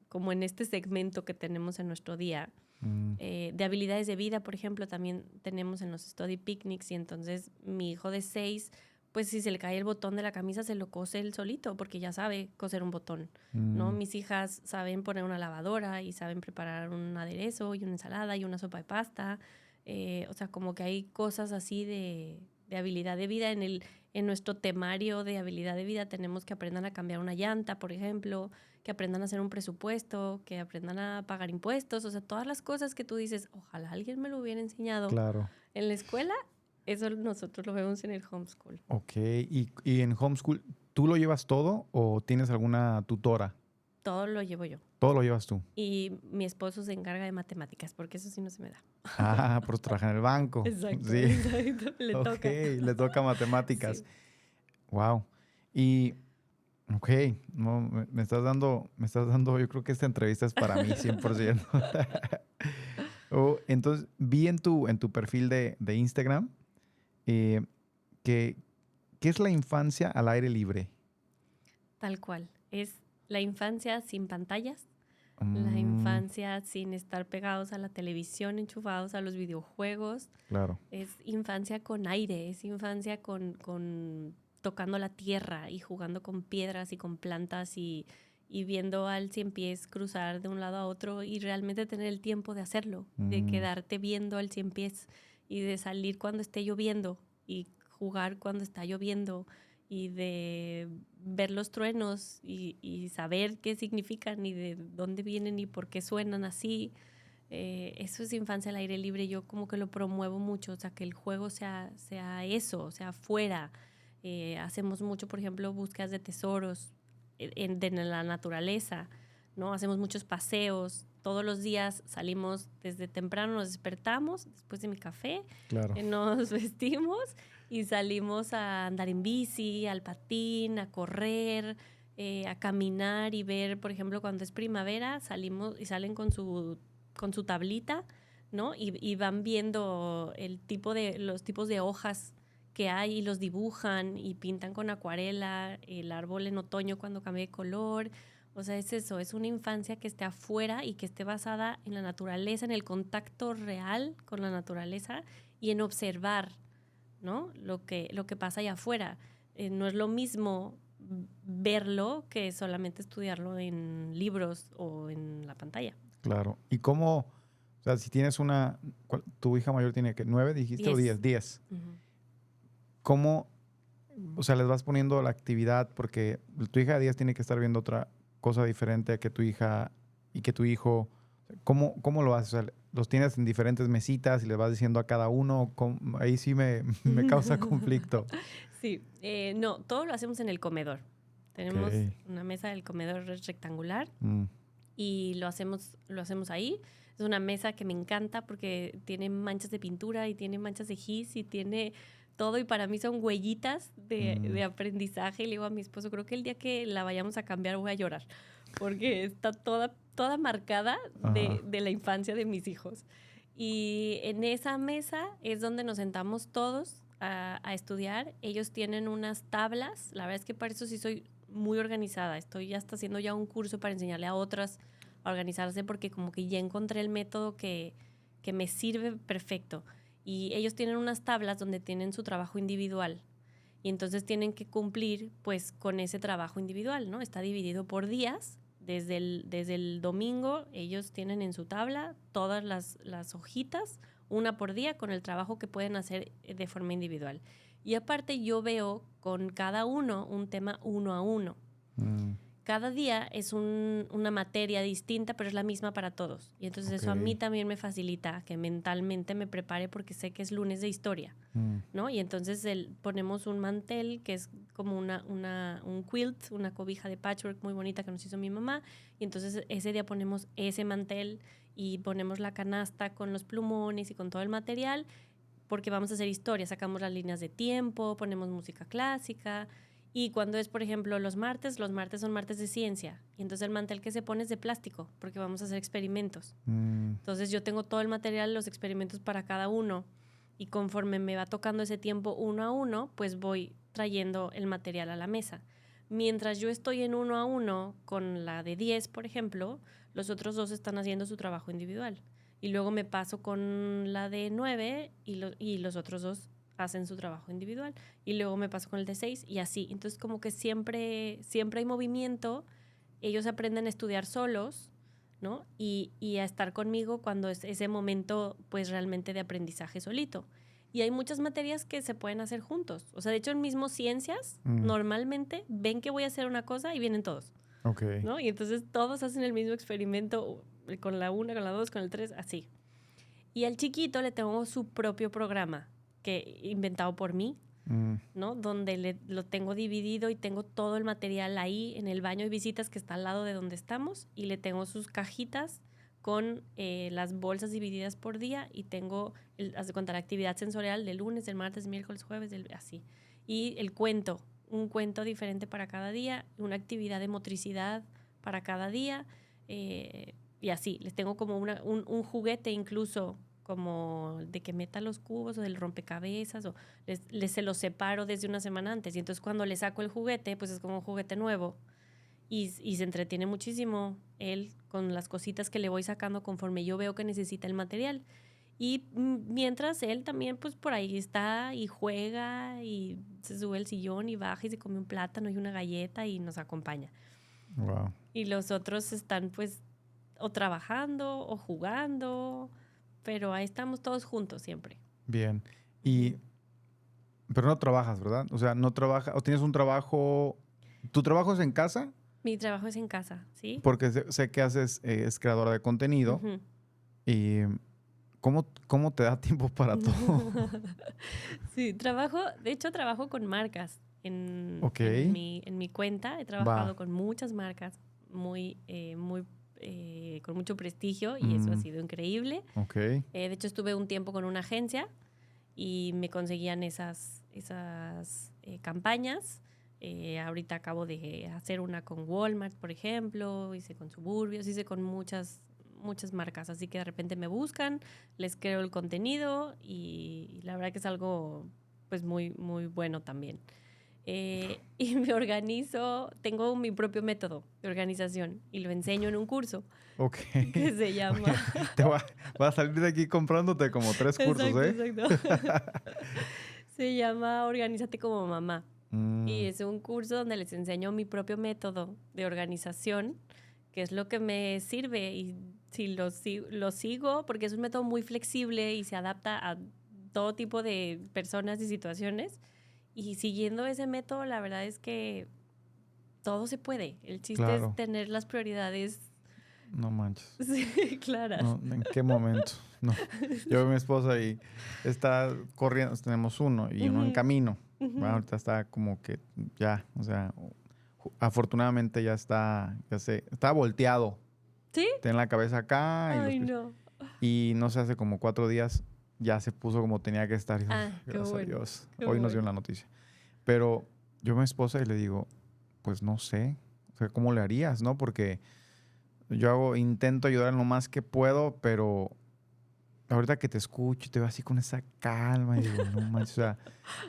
como en este segmento que tenemos en nuestro día. Mm, De habilidades de vida, por ejemplo, también tenemos en los study picnics y entonces mi hijo de 6, pues si se le cae el botón de la camisa se lo cose él solito porque ya sabe coser un botón, ¿no? mm, Mis hijas saben poner una lavadora y saben preparar un aderezo y una ensalada y una sopa de pasta. O sea, como que hay cosas así de habilidad de vida en nuestro temario de habilidad de vida tenemos que aprendan a cambiar una llanta, por ejemplo, que aprendan a hacer un presupuesto, que aprendan a pagar impuestos, o sea, todas las cosas que tú dices, ojalá alguien me lo hubiera enseñado claro. en la escuela, eso nosotros lo vemos en el homeschool. Ok. Y en homeschool, ¿tú lo llevas todo o tienes alguna tutora? Todo lo llevo yo. Todo lo llevas tú. Y mi esposo se encarga de matemáticas, porque eso sí no se me da. Ah, por trabajar en el banco. Exacto, Sí. exacto, le Ok, toca. le toca matemáticas. Sí. Wow. Y, ok, no, me estás dando, yo creo que esta entrevista es para mí, 100%. Oh, entonces, vi en tu perfil de Instagram eh, que, ¿qué es la infancia al aire libre? Tal cual. Es la infancia sin pantallas, la Mm, infancia sin estar pegados a la televisión, enchufados a los videojuegos. claro. Es infancia con aire, es infancia con tocando la tierra y jugando con piedras y con plantas y viendo al cien pies cruzar de un lado a otro y realmente tener el tiempo de hacerlo, de Mm, quedarte viendo al cien pies y de salir cuando esté lloviendo y jugar cuando está lloviendo y de ver los truenos y saber qué significan y de dónde vienen y por qué suenan así. Eso es infancia al aire libre. Yo como que lo promuevo mucho, o sea, que el juego sea eso, sea afuera. Hacemos mucho, por ejemplo, búsquedas de tesoros de la naturaleza, ¿no? Hacemos muchos paseos todos los días salimos desde temprano, nos despertamos después de mi café, Claro. nos vestimos y salimos a andar en bici, al patín, a correr, a caminar y ver, por ejemplo, cuando es primavera, salimos y salen con su tablita, ¿no? Y van viendo los tipos de hojas que hay y los dibujan y pintan con acuarela, el árbol en otoño cuando cambia de color. O sea, es eso, es una infancia que esté afuera y que esté basada en la naturaleza, en el contacto real con la naturaleza y en observar, ¿no? Lo que pasa allá afuera. No es lo mismo verlo que solamente estudiarlo en libros o en la pantalla. Claro. ¿Y cómo, o sea, si tienes tu hija mayor tiene que 9, dijiste, 10. O 10? 10. Uh-huh. ¿Cómo, o sea, les vas poniendo la actividad? Porque tu hija de 10 tiene que estar viendo otra cosa diferente a que tu hija y que tu hijo. ¿Cómo lo haces? O sea, ¿los tienes en diferentes mesitas y les vas diciendo a cada uno? Ahí sí me causa conflicto. Sí, no, todo lo hacemos en el comedor. Tenemos una mesa del comedor rectangular y lo hacemos ahí. Es una mesa que me encanta porque tiene manchas de pintura y tiene manchas de gis y tiene todo, y para mí son huellitas de aprendizaje. Y le digo a mi esposo, creo que el día que la vayamos a cambiar voy a llorar porque está toda marcada de la infancia de mis hijos. Y en esa mesa es donde nos sentamos todos a estudiar. Ellos tienen unas tablas. La verdad es que para eso sí soy muy organizada. Estoy hasta haciendo ya un curso para enseñarle a otras a organizarse porque como que ya encontré el método que me sirve perfecto. Y ellos tienen unas tablas donde tienen su trabajo individual. Y entonces tienen que cumplir pues con ese trabajo individual, ¿no? Está dividido por días. Desde el domingo ellos tienen en su tabla todas las hojitas, una por día, con el trabajo que pueden hacer de forma individual. Y aparte yo veo con cada uno un tema 1 a 1. Cada día es una materia distinta, pero es la misma para todos. Y entonces eso a mí también me facilita que mentalmente me prepare porque sé que es lunes de historia, ¿no? Y entonces ponemos un mantel que es como un quilt, una cobija de patchwork muy bonita que nos hizo mi mamá. Y entonces ese día ponemos ese mantel y ponemos la canasta con los plumones y con todo el material porque vamos a hacer historia. Sacamos las líneas de tiempo, ponemos música clásica. Y cuando es, por ejemplo, los martes son martes de ciencia. Y entonces el mantel que se pone es de plástico, porque vamos a hacer experimentos. Entonces yo tengo todo el material, los experimentos para cada uno. Y conforme me va tocando ese tiempo 1 a 1, pues voy trayendo el material a la mesa. Mientras yo estoy en 1 a 1 con la de 10, por ejemplo, los otros 2 están haciendo su trabajo individual. Y luego me paso con la de 9 y los otros 2 hacen su trabajo individual. Y luego me paso con el de 6 y así. Entonces como que siempre hay movimiento. Ellos aprenden a estudiar solos, ¿no? Y a estar conmigo cuando es ese momento pues realmente de aprendizaje solito. Y hay muchas materias que se pueden hacer juntos. O sea, de hecho en mismo ciencias normalmente ven que voy a hacer una cosa y vienen todos. Okay. ¿No? Y entonces todos hacen el mismo experimento con la 1, con la 2, con el 3, así. Y al chiquito le tengo su propio programa que inventado por mí, ¿no? Donde lo tengo dividido y tengo todo el material ahí en el baño de visitas que está al lado de donde estamos y le tengo sus cajitas con las bolsas divididas por día y tengo, haz de cuenta, la actividad sensorial del lunes, del martes, miércoles, jueves, así. Y el cuento, un cuento diferente para cada día, una actividad de motricidad para cada día y así. Les tengo como un juguete incluso como de que meta los cubos o del rompecabezas o se los separo desde una semana antes. Y entonces cuando le saco el juguete, pues es como un juguete nuevo. Y se entretiene muchísimo él con las cositas que le voy sacando conforme yo veo que necesita el material. Y mientras él también pues por ahí está y juega y se sube al sillón y baja y se come un plátano y una galleta y nos acompaña. Wow. Y los otros están pues o trabajando o jugando, pero ahí estamos todos juntos siempre. Bien. Pero no trabajas, ¿verdad? O sea, no trabajas, o tienes un trabajo. ¿Tu trabajo es en casa? Mi trabajo es en casa, ¿sí? Porque sé que es creadora de contenido. Y ¿cómo te da tiempo para todo? Sí, de hecho trabajo con marcas en mi cuenta. He trabajado con muchas marcas muy con mucho prestigio y eso ha sido increíble. Ok. De hecho, estuve un tiempo con una agencia y me conseguían esas campañas. Ahorita acabo de hacer una con Walmart, por ejemplo, hice con Suburbios, hice con muchas marcas, así que de repente me buscan, les creo el contenido y la verdad que es algo pues muy, muy bueno también. Y me organizo, tengo mi propio método de organización y lo enseño en un curso Ok. que se llama... Vas a salir de aquí comprándote como 3 cursos, Exacto. Se llama Organízate como mamá. Y Mm, es un curso donde les enseño mi propio método de organización, que es lo que me sirve. Y si lo sigo, porque es un método muy flexible y se adapta a todo tipo de personas y situaciones. Y siguiendo ese método, la verdad es que todo se puede. El chiste es claro. tener las prioridades No manches. sí, claras. No, ¿en qué momento? No. Yo y mi esposa y está corriendo, tenemos uno y uno en Ujú, camino. ujú. Bueno, ahorita está como que ya, o sea, afortunadamente ya está volteado. ¿Sí? Tiene la cabeza acá y los Ay, pies. no. Y no sé, hace como 4 días ya se puso como tenía que estar. Y, uf, Ah, qué gracias a bueno. Dios. Qué Hoy nos dio bueno. la noticia. Pero yo a mi esposa y le digo, pues no sé, o sea, ¿cómo le harías, no? Porque intento ayudar en lo más que puedo, pero ahorita que te escucho, te veo así con esa calma y digo, no manches, o sea,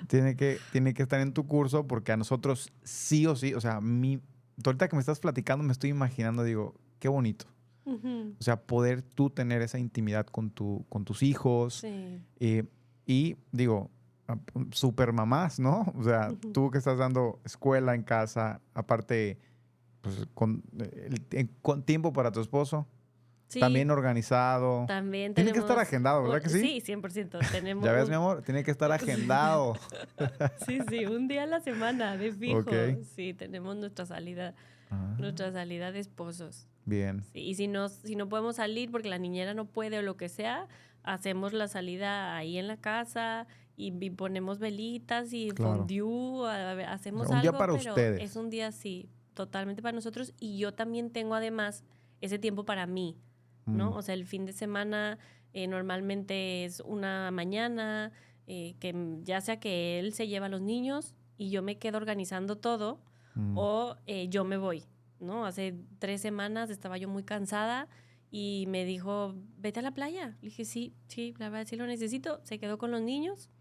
tiene que estar en tu curso porque a nosotros sí o sí, o sea, ahorita que me estás platicando me estoy imaginando, digo, qué bonito. Ujú. O sea, poder tú tener esa intimidad con tus hijos Sí. eh, y digo, super mamás, ¿no? O sea, Ujú. tú que estás dando escuela en casa, aparte, pues con tiempo para tu esposo, Sí, también organizado. también Tiene que estar tenemos, agendado, ¿verdad que sí? sí, 100%. Ya Tenemos ves, mi amor, tiene que estar agendado. sí, sí, un día a la semana, de Ok. fijo. Sí, tenemos Ah, nuestra salida de esposos. bien, Sí, y si no podemos salir porque la niñera no puede o lo que sea, hacemos la salida ahí en la casa y ponemos velitas y claro. fondue, O sea, hacemos un día algo, para pero es ustedes. un día sí, totalmente para nosotros y yo también tengo además ese tiempo para mí, Mm, ¿no? O sea, el fin de semana normalmente es una mañana ya sea que él se lleva a los niños y yo me quedo organizando todo mm, o yo me voy. ¿No? Hace 3 semanas estaba yo muy cansada y me dijo, vete a la playa. Le dije, sí, sí, la verdad sí lo necesito. Se quedó con los niños,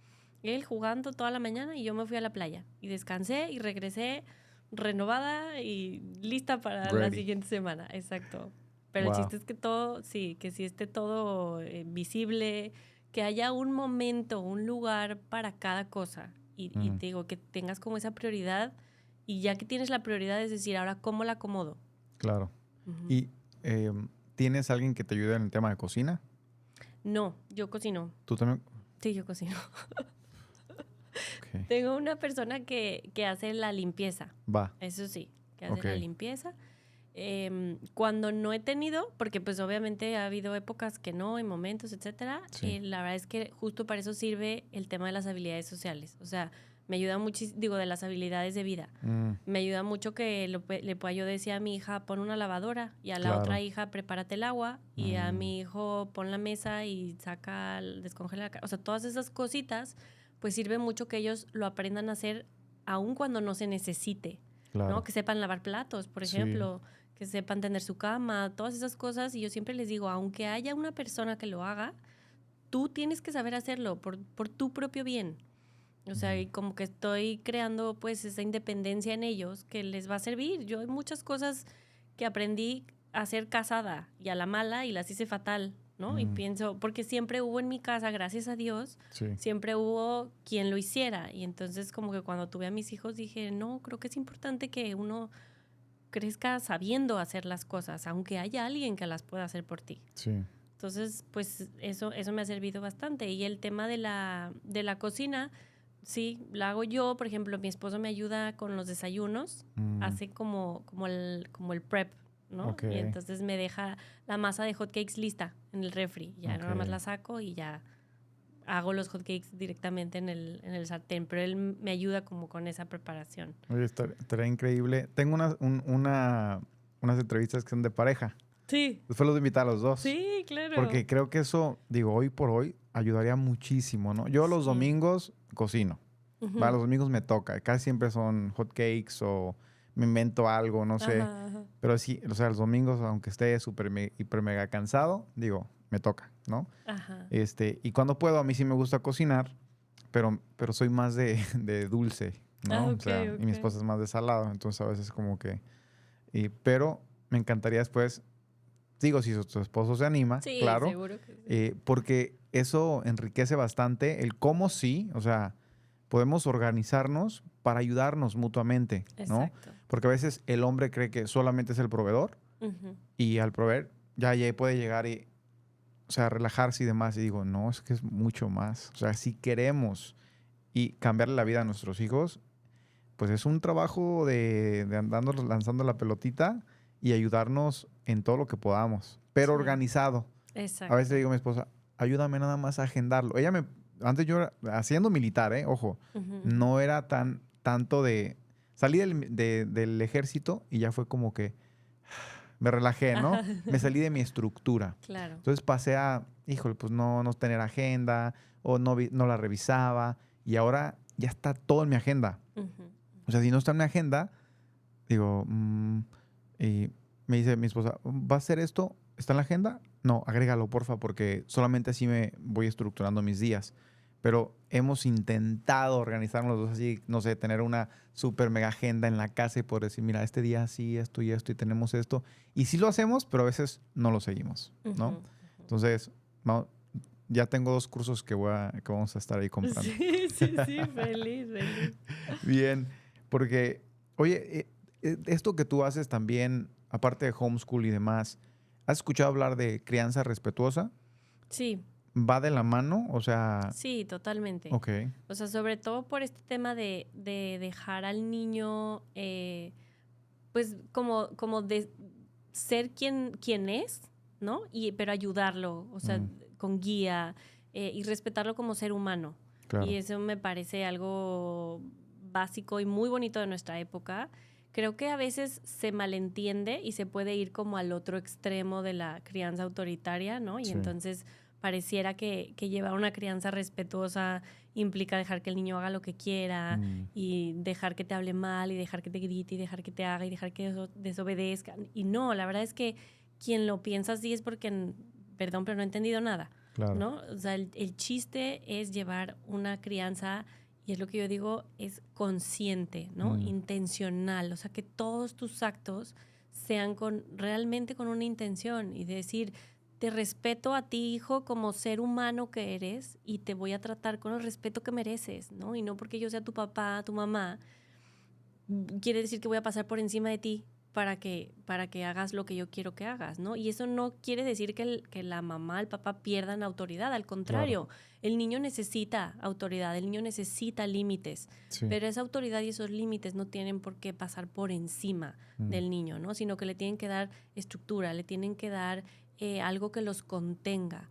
él jugando toda la mañana y yo me fui a la playa. Y descansé y regresé renovada y lista para la ready. siguiente semana. Exacto. Pero el Wow. chiste es que todo, sí, que sí esté todo visible, que haya un momento, un lugar para cada cosa. Y Mm, te digo, que tengas como esa prioridad y ya que tienes la prioridad es decir, ahora, ¿cómo la acomodo? claro. Ujú. ¿Y tienes alguien que te ayude en el tema de cocina? No, yo cocino. ¿Tú también? Sí, yo cocino. Ok. Tengo una persona que hace la limpieza. Va. Eso sí, que hace Ok. la limpieza. Cuando no he tenido, porque pues obviamente ha habido épocas que no, en momentos, etcétera, Sí. la verdad es que justo para eso sirve el tema de las habilidades sociales. O sea, me ayuda muchísimo, digo, de las habilidades de vida. Mm, Me ayuda mucho que le pueda yo decir a mi hija, pon una lavadora, y a la otra claro. hija, prepárate el agua, y a Mm, mi hijo, pon la mesa y descongela la. O sea, todas esas cositas, pues sirve mucho que ellos lo aprendan a hacer aun cuando no se necesite, ¿no? claro. Que sepan lavar platos, por Sí. ejemplo, que sepan tender su cama, todas esas cosas. Y yo siempre les digo, aunque haya una persona que lo haga, tú tienes que saber hacerlo por tu propio bien. O sea, Mm, y como que estoy creando pues esa independencia en ellos que les va a servir. Yo hay muchas cosas que aprendí a ser casada y a la mala y las hice fatal, ¿no? Y mm, pienso, porque siempre hubo en mi casa, gracias a Dios, sí. siempre hubo quien lo hiciera. Y entonces como que cuando tuve a mis hijos dije, no, creo que es importante que uno crezca sabiendo hacer las cosas, aunque haya alguien que las pueda hacer por ti. Sí. Entonces, pues eso me ha servido bastante. Y el tema de la cocina, sí, la hago yo. Por ejemplo, mi esposo me ayuda con los desayunos, Mm, hace como el prep, ¿no? ok. Y entonces me deja la masa de hotcakes lista en el refri. Ya Ok. nada más la saco y ya hago los hotcakes directamente en el sartén. Pero él me ayuda como con esa preparación. Oye, estaría increíble. Tengo unas entrevistas que son de pareja. Sí. Después los invitar a los dos. Sí, claro. Porque creo que eso, digo, hoy por hoy ayudaría muchísimo, ¿no? Yo los domingos cocino. Va, los domingos me toca. Casi siempre son hot cakes o me invento algo, no sé. Ajá. Pero sí, o sea, los domingos, aunque esté hiper mega cansado, digo, me toca, ¿no? Ajá. Y cuando puedo, a mí sí me gusta cocinar, pero soy más de dulce, ¿no? Ah, O sea, y mi esposa es más de salado, entonces a veces como que... pero me encantaría después, digo, si tu esposo se anima, Sí, claro, seguro que sí. porque eso enriquece bastante el cómo sí, o sea, podemos organizarnos para ayudarnos mutuamente, ¿no? Exacto. Porque a veces el hombre cree que solamente es el proveedor Ujú. y al proveer ya puede llegar y, o sea, relajarse y demás. Y digo, no, es que es mucho más. O sea, si queremos y cambiarle la vida a nuestros hijos, pues es un trabajo de andando lanzando la pelotita y ayudarnos en todo lo que podamos, pero Sí. organizado. A veces Exacto. le digo a mi esposa, ayúdame nada más a agendarlo. Antes yo era, haciendo militar, ojo, Ujú, ujú. no era tanto de, salí del ejército y ya fue como que me relajé, ¿no? Me salí de mi estructura. Claro. Entonces pasé a, híjole, pues no tener agenda o no la revisaba y ahora ya está todo en mi agenda. Ujú. O sea, si no está en mi agenda, digo, y me dice mi esposa, ¿va a hacer esto? ¿Está en la agenda? No, agrégalo, porfa, porque solamente así me voy estructurando mis días. Pero hemos intentado organizarnos los dos así, no sé, tener una súper mega agenda en la casa y poder decir, mira, este día sí, esto y esto, y tenemos esto. Y sí lo hacemos, pero a veces no lo seguimos, ¿no? Ujú, ujú. Entonces, ya tengo 2 cursos que vamos a estar ahí comprando. Sí, sí, sí, feliz, feliz. Bien, porque, oye, esto que tú haces también, aparte de homeschool y demás, ¿has escuchado hablar de crianza respetuosa? Sí, ¿Va de la mano? O sea, sí, totalmente. ok. O sea, sobre todo por este tema de dejar al niño, pues como de ser quien es, ¿no? Pero ayudarlo, o sea, Mm, con guía y respetarlo como ser humano. Y claro. eso me parece algo básico y muy bonito de nuestra época. Creo que a veces se malentiende y se puede ir como al otro extremo de la crianza autoritaria, ¿no? Y Sí. entonces pareciera que llevar una crianza respetuosa implica dejar que el niño haga lo que quiera Mm, y dejar que te hable mal y dejar que te grite y dejar que te haga y dejar que desobedezca. Y no, la verdad es que quien lo piensa así es porque, perdón, pero no he entendido nada, claro. ¿no? O sea, el chiste es llevar una crianza, y es lo que yo digo, es consciente, ¿no? Mm, Intencional, o sea, que todos tus actos sean realmente con una intención y de decir, te respeto a ti, hijo, como ser humano que eres y te voy a tratar con el respeto que mereces, ¿no? Y no porque yo sea tu papá, tu mamá, quiere decir que voy a pasar por encima de ti para que hagas lo que yo quiero que hagas, ¿no? Y eso no quiere decir que la mamá, el papá pierdan autoridad, al contrario, claro. el niño necesita autoridad, el niño necesita límites, Sí. pero esa autoridad y esos límites no tienen por qué pasar por encima Mm, del niño, ¿no? Sino que le tienen que dar estructura, le tienen que dar algo que los contenga.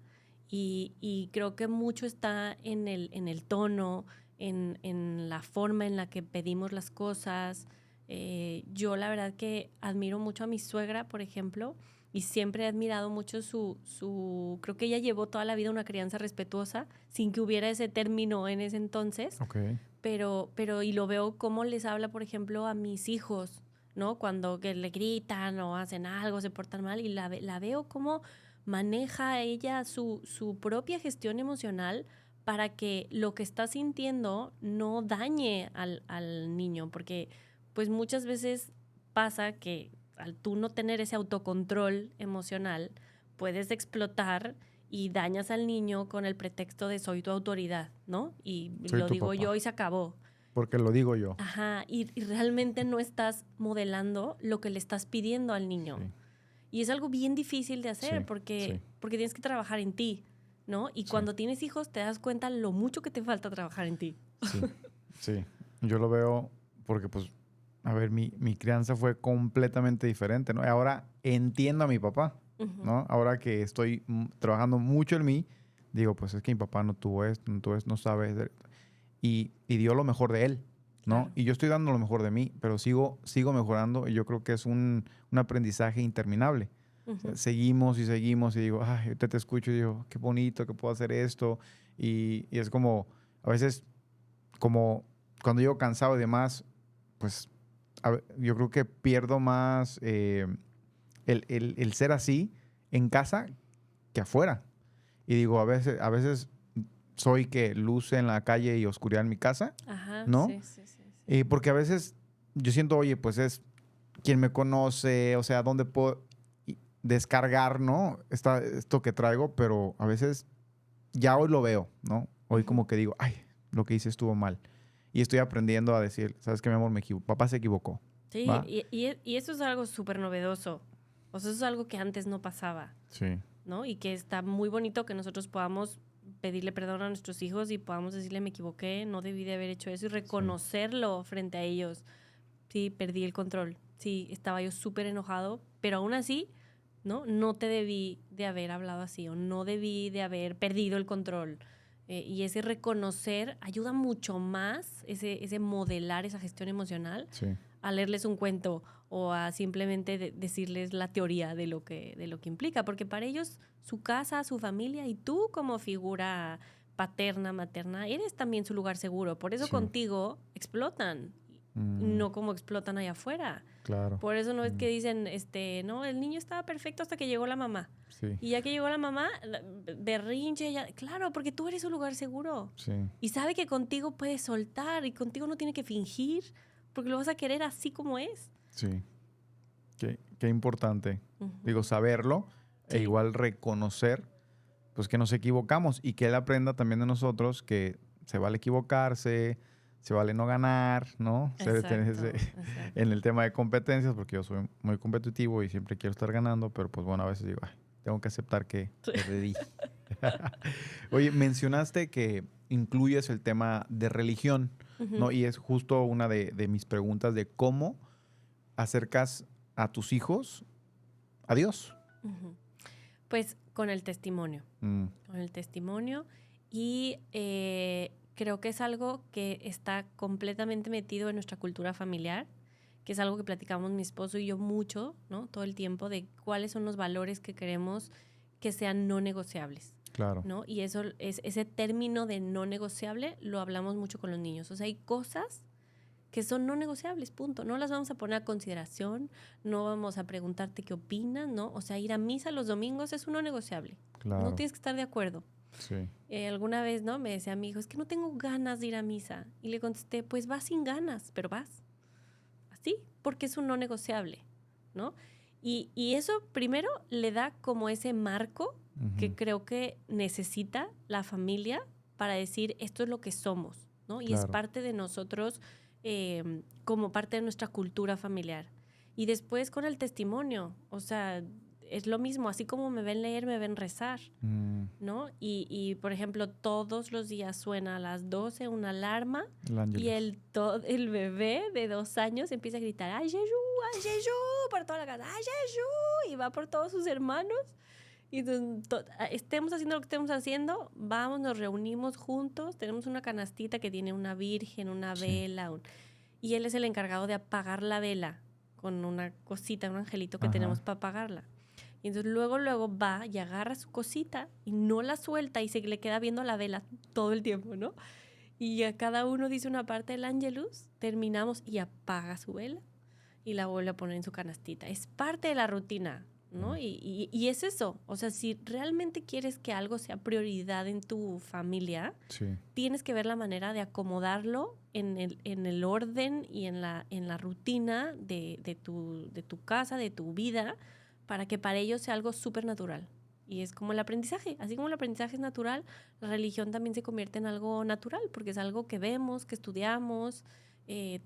Y creo que mucho está en el tono, en la forma en la que pedimos las cosas. Yo la verdad que admiro mucho a mi suegra, por ejemplo, y siempre he admirado mucho creo que ella llevó toda la vida una crianza respetuosa, sin que hubiera ese término en ese entonces, ok. pero y lo veo cómo les habla, por ejemplo, a mis hijos, ¿no? Cuando que le gritan o hacen algo, se portan mal, y la veo cómo maneja ella su propia gestión emocional para que lo que está sintiendo no dañe al niño, porque pues muchas veces pasa que al tú no tener ese autocontrol emocional, puedes explotar y dañas al niño con el pretexto de soy tu autoridad, ¿no? Y Soy lo tu digo yo papá. y se acabó. Porque lo digo yo. Ajá, y realmente no estás modelando lo que le estás pidiendo al niño. Sí. Y es algo bien difícil de hacer Sí. Sí. porque tienes que trabajar en ti, ¿no? Y Sí. cuando tienes hijos te das cuenta lo mucho que te falta trabajar en ti. Sí. Sí. Yo lo veo porque, pues, a ver, mi crianza fue completamente diferente, ¿no? Ahora entiendo a mi papá, Ujú. ¿no? Ahora que estoy trabajando mucho en mí, digo, pues es que mi papá no tuvo esto, no sabe. Y dio lo mejor de él, ¿no? Claro. Y yo estoy dando lo mejor de mí, pero sigo mejorando y yo creo que es un aprendizaje interminable. Ujú. Seguimos y seguimos y digo, ay, ahorita te escucho y digo, qué bonito que puedo hacer esto. Y es como, a veces, como cuando llego cansado y demás, pues yo creo que pierdo más el ser así en casa que afuera. Y digo, a veces soy que luce en la calle y oscuridad en mi casa, Ajá, ¿no? sí, sí, sí, sí. Porque a veces yo siento, oye, pues es quien me conoce, o sea, dónde puedo descargar, ¿no? Esto que traigo, pero a veces ya hoy lo veo, ¿no? Hoy Ujú. como que digo, ay, lo que hice estuvo mal. Y estoy aprendiendo a decir, ¿sabes qué, mi amor? Papá se equivocó, Sí, ¿va? y eso es algo súper novedoso. O sea, eso es algo que antes no pasaba, Sí, ¿no? Y que está muy bonito que nosotros podamos pedirle perdón a nuestros hijos y podamos decirle me equivoqué, no debí de haber hecho eso y sí, reconocerlo frente a ellos. Sí, perdí el control. Sí, estaba yo súper enojado, pero aún así, ¿no? No te debí de haber hablado así o no debí de haber perdido el control. Y ese reconocer ayuda mucho más, ese modelar esa gestión emocional, sí, a leerles un cuento o a simplemente decirles la teoría de lo que implica, porque para ellos su casa, su familia y tú como figura paterna, materna, eres también su lugar seguro. Por eso sí. contigo explotan, Mm, no como explotan allá afuera. claro. Por eso no es Mm, que dicen, no, el niño estaba perfecto hasta que llegó la mamá. sí, Y ya que llegó la mamá, berrinche, ya, claro, porque tú eres su lugar seguro. sí, Y sabe que contigo puede soltar y contigo no tiene que fingir, porque lo vas a querer así como es. sí. Qué importante. Ujú. Digo, saberlo e Sí, igual reconocer, pues que nos equivocamos y que él aprenda también de nosotros que se vale equivocarse, se vale no ganar, ¿no? exacto, exacto. En el tema de competencias, porque yo soy muy competitivo y siempre quiero estar ganando, pero pues bueno, a veces digo, "Ay, tengo que aceptar que perdí". Oye, mencionaste que incluyes el tema de religión, ¿no? Ujú, Y es justo una de mis preguntas de cómo acercas a tus hijos a Dios. ujú. Pues con el testimonio. Mm, Con el testimonio y creo que es algo que está completamente metido en nuestra cultura familiar, que es algo que platicamos mi esposo y yo mucho, ¿no? Todo el tiempo de cuáles son los valores que queremos que sean no negociables, claro. ¿no? Y eso es ese término de no negociable lo hablamos mucho con los niños. O sea, hay cosas que son no negociables, punto. No las vamos a poner a consideración, no vamos a preguntarte qué opinas, ¿no? O sea, ir a misa los domingos es un no negociable. No Claro. tienes que estar de acuerdo. Sí. Alguna vez, ¿no? Me decía mi hijo, es que no tengo ganas de ir a misa. Y le contesté, pues vas sin ganas, pero vas. Así, porque es un no negociable, ¿no? Y eso primero le da como ese marco Ujú, que creo que necesita la familia para decir esto es lo que somos, ¿no? Y es claro. parte de nosotros como parte de nuestra cultura familiar. Y después con el testimonio, o sea, es lo mismo, así como me ven leer, me ven rezar. Mm, ¿No? Por ejemplo, todos los días suena a las 12 una alarma el y Ángelus. el bebé de 2 años empieza a gritar, ¡ay, Jesús! ¡Ay, Jesús! Por toda la casa, ¡ay, Jesús! Y va por todos sus hermanos. Y entonces, estemos haciendo lo que estemos haciendo, vamos, nos reunimos juntos, tenemos una canastita que tiene una virgen, una Sí. vela, y él es el encargado de apagar la vela con una cosita, un angelito que tenemos Ajá. para apagarla. Y entonces luego va y agarra su cosita y no la suelta y se le queda viendo la vela todo el tiempo, ¿no? Y a cada uno dice una parte del Angelus, terminamos y apaga su vela y la vuelve a poner en su canastita. Es parte de la rutina, ¿no? Mm, Y es eso. O sea, si realmente quieres que algo sea prioridad en tu familia, sí. tienes que ver la manera de acomodarlo en el orden y en la rutina de tu casa, de tu vida, para que para ellos sea algo súper natural. Y es como el aprendizaje. Así como el aprendizaje es natural, la religión también se convierte en algo natural, porque es algo que vemos, que estudiamos.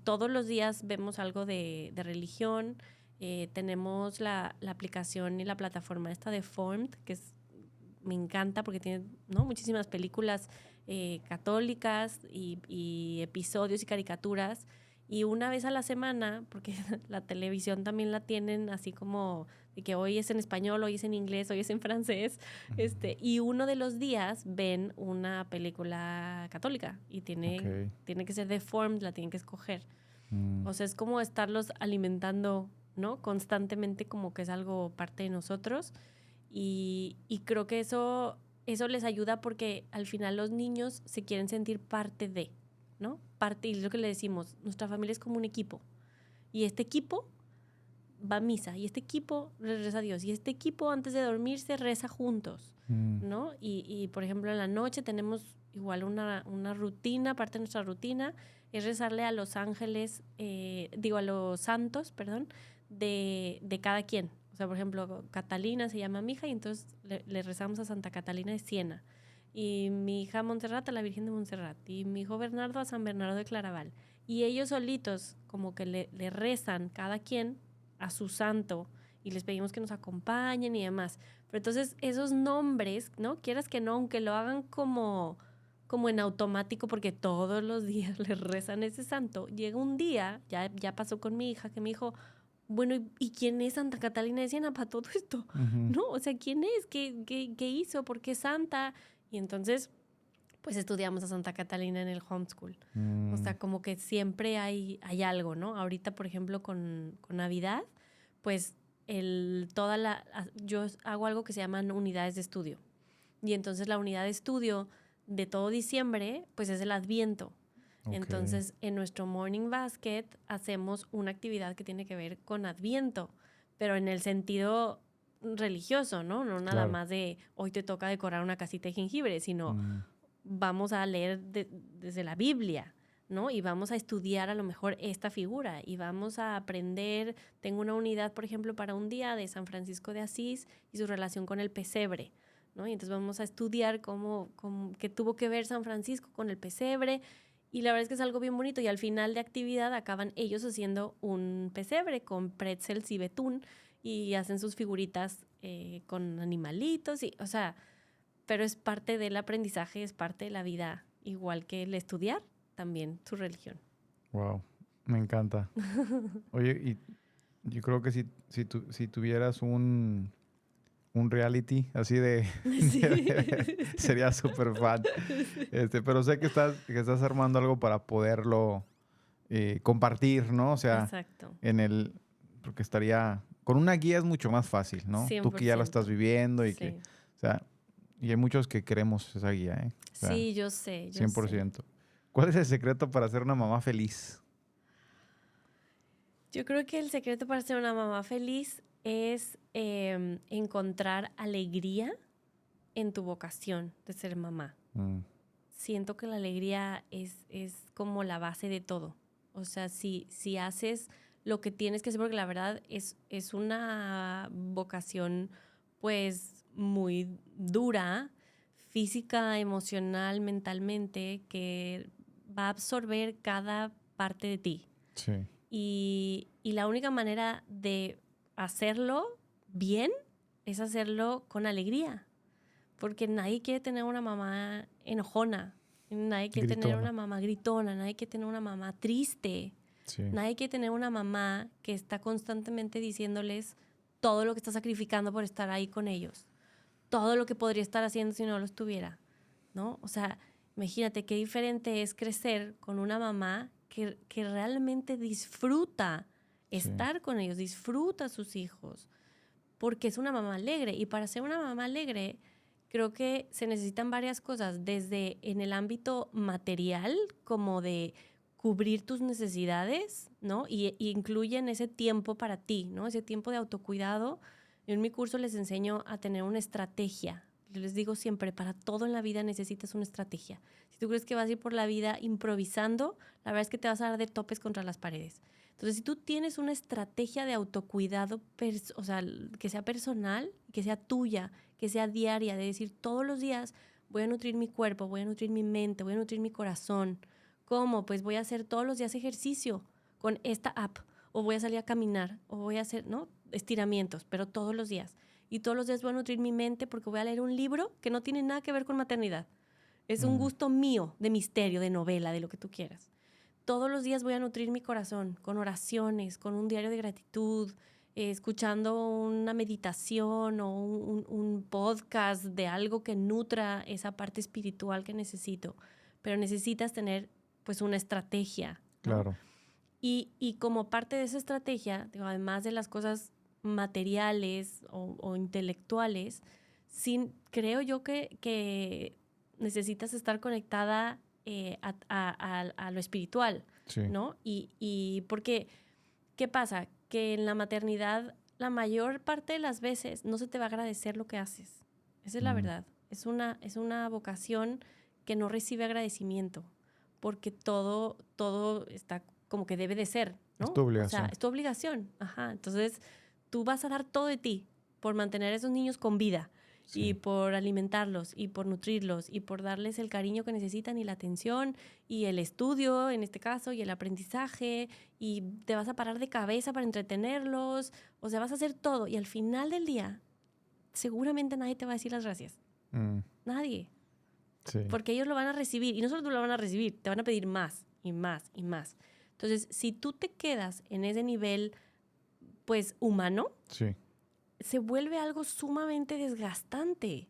Todos los días vemos algo de religión. Tenemos la aplicación y la plataforma esta de Formed, me encanta porque tiene, ¿no?, muchísimas películas católicas y episodios y caricaturas. Y una vez a la semana, porque la televisión también la tienen así como de que hoy es en español, hoy es en inglés, hoy es en francés, Ujú, y uno de los días ven una película católica y ok. tiene que ser deformed, la tienen que escoger. Mm, O sea, es como estarlos alimentando ¿no? Constantemente como que es algo parte de nosotros y creo que eso les ayuda porque al final los niños se quieren sentir parte de, ¿no? Parte, y es lo que le decimos, nuestra familia es como un equipo y este equipo va a misa y este equipo le reza a Dios y este equipo antes de dormirse reza juntos, ¿no? Y por ejemplo en la noche tenemos igual una rutina, parte de nuestra rutina es rezarle a los ángeles, a los santos, perdón, de cada quien. O sea, por ejemplo, Catalina se llama mi hija y entonces le rezamos a Santa Catalina de Siena. Y mi hija Montserrat a la Virgen de Montserrat. Y mi hijo Bernardo a San Bernardo de Claraval. Y ellos solitos como que le rezan cada quien a su santo y les pedimos que nos acompañen y demás. Pero entonces esos nombres, ¿no? Quieras que no, aunque lo hagan como en automático porque todos los días les rezan ese santo, llega un día, ya pasó con mi hija, que me dijo, bueno, ¿y quién es Santa Catalina de Siena para todo esto? ¿No? O sea, ¿quién es? ¿Qué hizo? ¿Por qué es santa? Y entonces, pues estudiamos a Santa Catalina en el homeschool. O sea, como que siempre hay algo, ¿no? Ahorita, por ejemplo, con Navidad, pues yo hago algo que se llaman unidades de estudio. Y entonces la unidad de estudio de todo diciembre, pues es el Adviento. Okay. Entonces, en nuestro Morning Basket hacemos una actividad que tiene que ver con Adviento, pero en el sentido religioso, ¿no? No nada más de hoy te toca decorar una casita de jengibre, sino vamos a leer desde la Biblia, ¿no? Y vamos a estudiar a lo mejor esta figura y vamos a aprender. Tengo una unidad, por ejemplo, para un día de San Francisco de Asís y su relación con el pesebre, ¿no? Y entonces vamos a estudiar qué tuvo que ver San Francisco con el pesebre. Y la verdad es que es algo bien bonito. Y al final de actividad acaban ellos haciendo un pesebre con pretzels y betún y hacen sus figuritas con animalitos. O sea, pero es parte del aprendizaje, es parte de la vida, igual que el estudiar, también su religión. Wow, me encanta. Oye, y yo creo que si tuvieras un reality así de... Sí. Sería súper fan. Pero sé que estás armando algo para poderlo compartir, ¿no? O sea, exacto. Porque con una guía es mucho más fácil, ¿no? 100%. Tú que ya lo estás viviendo y sí. que, o sea, y hay muchos que queremos esa guía, ¿eh? O sea, sí, yo sé. 100%. ¿Cuál es el secreto para ser una mamá feliz? Yo creo que el secreto para ser una mamá feliz es encontrar alegría en tu vocación de ser mamá. Siento que la alegría es como la base de todo. O sea, si haces lo que tienes que hacer, porque la verdad es una vocación pues muy dura, física, emocional, mentalmente, que va a absorber cada parte de ti. Sí. Y la única manera de hacerlo bien es hacerlo con alegría. Porque nadie quiere tener una mamá enojona, nadie quiere tener una mamá gritona, nadie quiere tener una mamá triste, nadie quiere tener una mamá que está constantemente diciéndoles todo lo que está sacrificando por estar ahí con ellos, todo lo que podría estar haciendo si no lo estuviera, ¿no? O sea, imagínate qué diferente es crecer con una mamá que realmente disfruta estar con ellos, disfruta a sus hijos, porque es una mamá alegre. Y para ser una mamá alegre, creo que se necesitan varias cosas, desde en el ámbito material, como de cubrir tus necesidades, ¿no? Y incluyen ese tiempo para ti, ¿no? Ese tiempo de autocuidado. En mi curso les enseño a tener una estrategia. Yo les digo siempre, para todo en la vida necesitas una estrategia. Si tú crees que vas a ir por la vida improvisando, la verdad es que te vas a dar de topes contra las paredes. Entonces, si tú tienes una estrategia de autocuidado, o sea, que sea personal, que sea tuya, que sea diaria, de decir todos los días voy a nutrir mi cuerpo, voy a nutrir mi mente, voy a nutrir mi corazón. ¿Cómo? Pues voy a hacer todos los días ejercicio con esta app, o voy a salir a caminar, o voy a hacer, ¿no?, estiramientos, pero todos los días. Y todos los días voy a nutrir mi mente porque voy a leer un libro que no tiene nada que ver con maternidad. Es un gusto mío, de misterio, de novela, de lo que tú quieras. Todos los días voy a nutrir mi corazón con oraciones, con un diario de gratitud, escuchando una meditación o un podcast de algo que nutra esa parte espiritual que necesito. Pero necesitas tener pues una estrategia, ¿no? Claro. Y como parte de esa estrategia, digo, además de las cosas materiales o intelectuales, sí, creo yo que necesitas estar conectada a lo espiritual, Sí. ¿no? Y porque, ¿qué pasa? Que en la maternidad, la mayor parte de las veces no se te va a agradecer lo que haces. Esa es la verdad. Es una vocación que no recibe agradecimiento, porque todo está como que debe de ser, ¿no? Es tu O sea, obligación. es tu obligación. Ajá. Entonces, tú vas a dar todo de ti por mantener a esos niños con vida y Sí. por alimentarlos y por nutrirlos y por darles el cariño que necesitan y la atención y el estudio, en este caso, y el aprendizaje, y te vas a parar de cabeza para entretenerlos, o sea, vas a hacer todo. Y al final del día, seguramente nadie te va a decir las gracias. Nadie. Sí. Porque ellos lo van a recibir y no solo tú lo van a recibir, te van a pedir más y más y más. Entonces, si tú te quedas en ese nivel, pues, humano, Sí. se vuelve algo sumamente desgastante.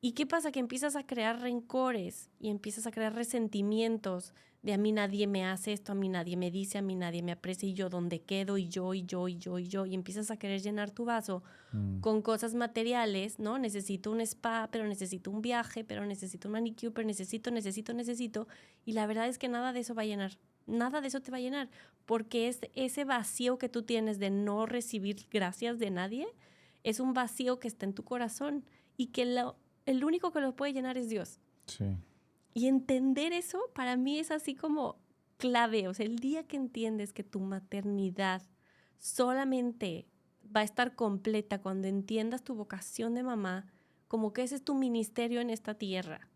¿Y qué pasa? Que empiezas a crear rencores y empiezas a crear resentimientos de a mí nadie me hace esto, a mí nadie me dice, a mí nadie me aprecia y yo dónde quedo y yo y yo y yo y yo. Y empiezas a querer llenar tu vaso con cosas materiales, ¿no? Necesito un spa, pero necesito un viaje, pero necesito un manicure, pero necesito. Y la verdad es que nada de eso va a llenar. Nada de eso te va a llenar. Porque es ese vacío que tú tienes de no recibir gracias de nadie, es un vacío que está en tu corazón y que el único que lo puede llenar es Dios. Sí. Y entender eso para mí es así como clave. O sea, el día que entiendes que tu maternidad solamente va a estar completa cuando entiendas tu vocación de mamá, como que ese es tu ministerio en esta tierra.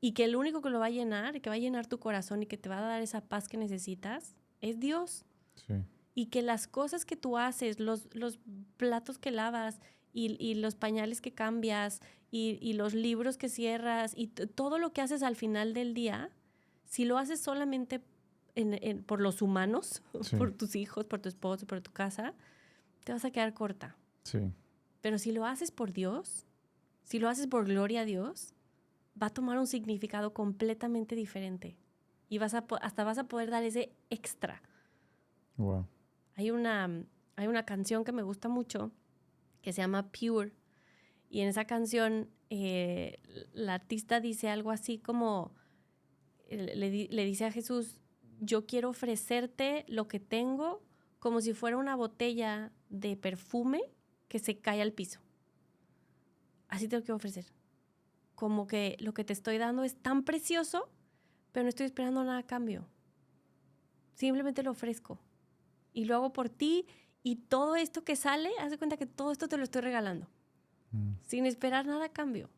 Y que el único que lo va a llenar, que va a llenar tu corazón y que te va a dar esa paz que necesitas, es Dios. Sí. Y que las cosas que tú haces, los platos que lavas y los pañales que cambias y los libros que cierras y todo lo que haces al final del día, si lo haces solamente por los humanos, Sí. por tus hijos, por tu esposo, por tu casa, te vas a quedar corta. Sí. Pero si lo haces por Dios, si lo haces por gloria a Dios, va a tomar un significado completamente diferente. Y hasta vas a poder dar ese extra. Wow. Hay una canción que me gusta mucho que se llama Pure. Y en esa canción la artista dice algo así como, le dice a Jesús, yo quiero ofrecerte lo que tengo como si fuera una botella de perfume que se cae al piso. Así te lo quiero ofrecer. Como que lo que te estoy dando es tan precioso, pero no estoy esperando nada a cambio. Simplemente lo ofrezco. Y lo hago por ti. Y todo esto que sale, haz de cuenta que todo esto te lo estoy regalando. Sin esperar nada a cambio.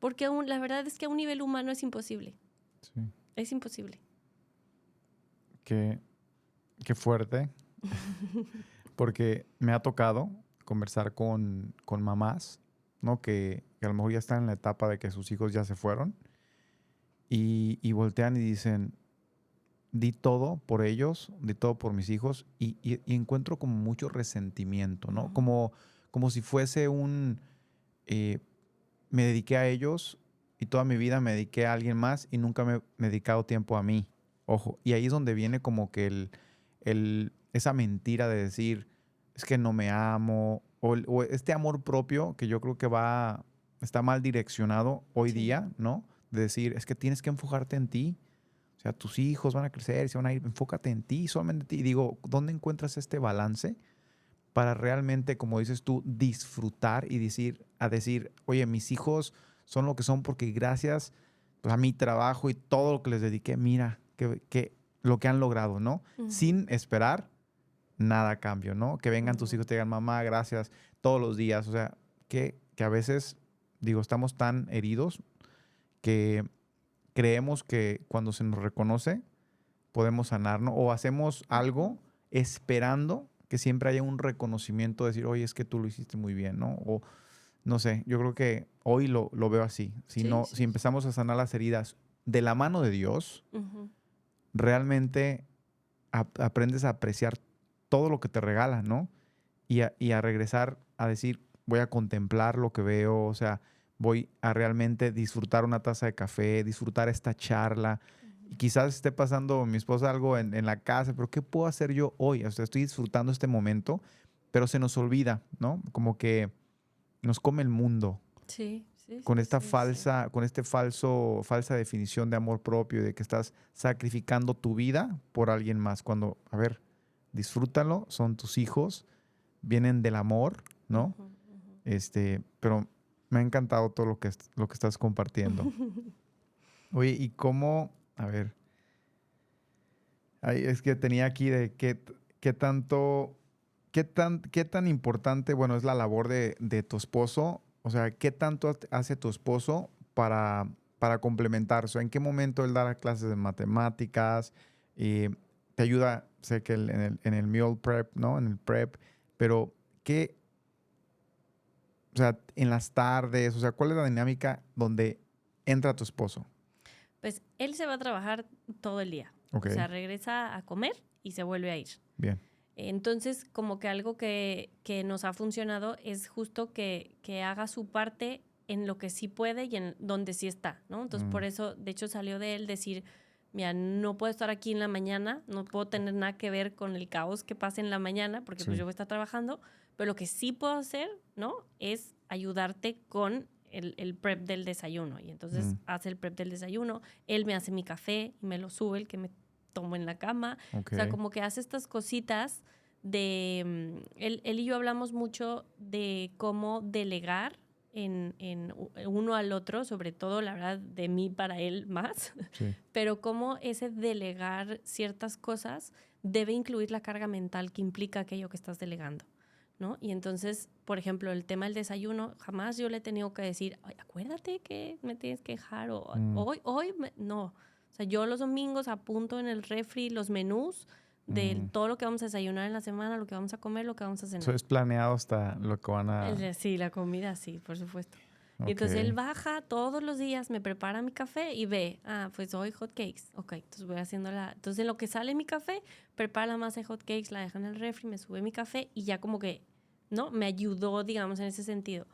Porque la verdad es que a un nivel humano es imposible. Sí. Es imposible. Qué fuerte. Porque me ha tocado conversar con mamás, ¿no? Que a lo mejor ya están en la etapa de que sus hijos ya se fueron. Y voltean y dicen, di todo por ellos, di todo por mis hijos. Y encuentro como mucho resentimiento, ¿no? Como si fuese me dediqué a ellos y toda mi vida me dediqué a alguien más y nunca me he dedicado tiempo a mí. Ojo, y ahí es donde viene como que esa mentira de decir, es que no me amo, o este amor propio que yo creo que está mal direccionado hoy día, ¿no? De decir, es que tienes que enfocarte en ti. O sea, tus hijos van a crecer, se van a ir, enfócate en ti, solamente en ti. Y digo, ¿dónde encuentras este balance para realmente, como dices tú, disfrutar y decir, oye, mis hijos son lo que son porque gracias pues, a mi trabajo y todo lo que les dediqué, mira, que lo que han logrado, ¿no? Sin esperar nada a cambio, ¿no? Que vengan tus hijos y te digan, mamá, gracias, todos los días. O sea, que a veces, digo, estamos tan heridos que creemos que cuando se nos reconoce podemos sanarnos o hacemos algo esperando que siempre haya un reconocimiento, decir, oye, es que tú lo hiciste muy bien, ¿no? O no sé, yo creo que hoy lo veo así. Si empezamos a sanar las heridas de la mano de Dios, realmente aprendes a apreciar todo lo que te regala, ¿no? Y a regresar a decir, voy a contemplar lo que veo, o sea, voy a realmente disfrutar una taza de café, disfrutar esta charla y quizás esté pasando mi esposa algo en la casa, pero ¿qué puedo hacer yo hoy? O sea, estoy disfrutando este momento, pero se nos olvida, ¿no? Como que nos come el mundo Sí, sí, con sí, esta sí, sí. falsa definición de amor propio, de que estás sacrificando tu vida por alguien más. Cuando, a ver, disfrútalo, son tus hijos, vienen del amor, ¿no? Ujú, ujú. Pero me ha encantado todo lo que estás compartiendo. Oye, ¿y cómo? A ver, es que tenía aquí de qué tanto, qué tan importante, bueno, es la labor de tu esposo. O sea, ¿qué tanto hace tu esposo para complementar? O sea, ¿en qué momento él da clases de matemáticas? Y te ayuda, sé que en el meal prep, ¿no? En el prep, pero ¿qué, o sea, en las tardes, o sea, ¿cuál es la dinámica donde entra tu esposo? Pues él se va a trabajar todo el día. Ok, O sea, regresa a comer y se vuelve a ir. bien. Entonces, como que algo que nos ha funcionado es justo que haga su parte en lo que sí puede y en donde sí está, ¿no? Entonces, Mm, por eso, de hecho, salió de él decir, mira, no puedo estar aquí en la mañana, no puedo tener nada que ver con el caos que pasa en la mañana, porque pues sí. yo voy a estar trabajando, pero lo que sí puedo hacer, ¿no? Es ayudarte con el prep del desayuno. Y entonces Mm, hace el prep del desayuno, él me hace mi café y me lo sube, el que me tomo en la cama. ok. O sea, como que hace estas cositas de... él y yo hablamos mucho de cómo delegar en uno al otro, sobre todo, la verdad, de mí para él más, Sí. pero cómo ese delegar ciertas cosas debe incluir la carga mental que implica aquello que estás delegando, ¿no? Y entonces, por ejemplo, el tema del desayuno, jamás yo le he tenido que decir, "Ay, acuérdate que me tienes que dejar, o Mm, no. O sea, yo los domingos apunto en el refri los menús de mm. todo lo que vamos a desayunar en la semana, lo que vamos a comer, lo que vamos a Eso cenar. es planeado hasta lo que van a... Sí, la comida, sí, por supuesto. Y Ok. entonces él baja todos los días, me prepara mi café y ve, pues hoy hot cakes. Ok, entonces voy haciendo la... Entonces en lo que sale mi café, prepara la masa de hot cakes, la deja en el refri, me sube mi café y ya como que, ¿no? Me ayudó, digamos, en ese sentido.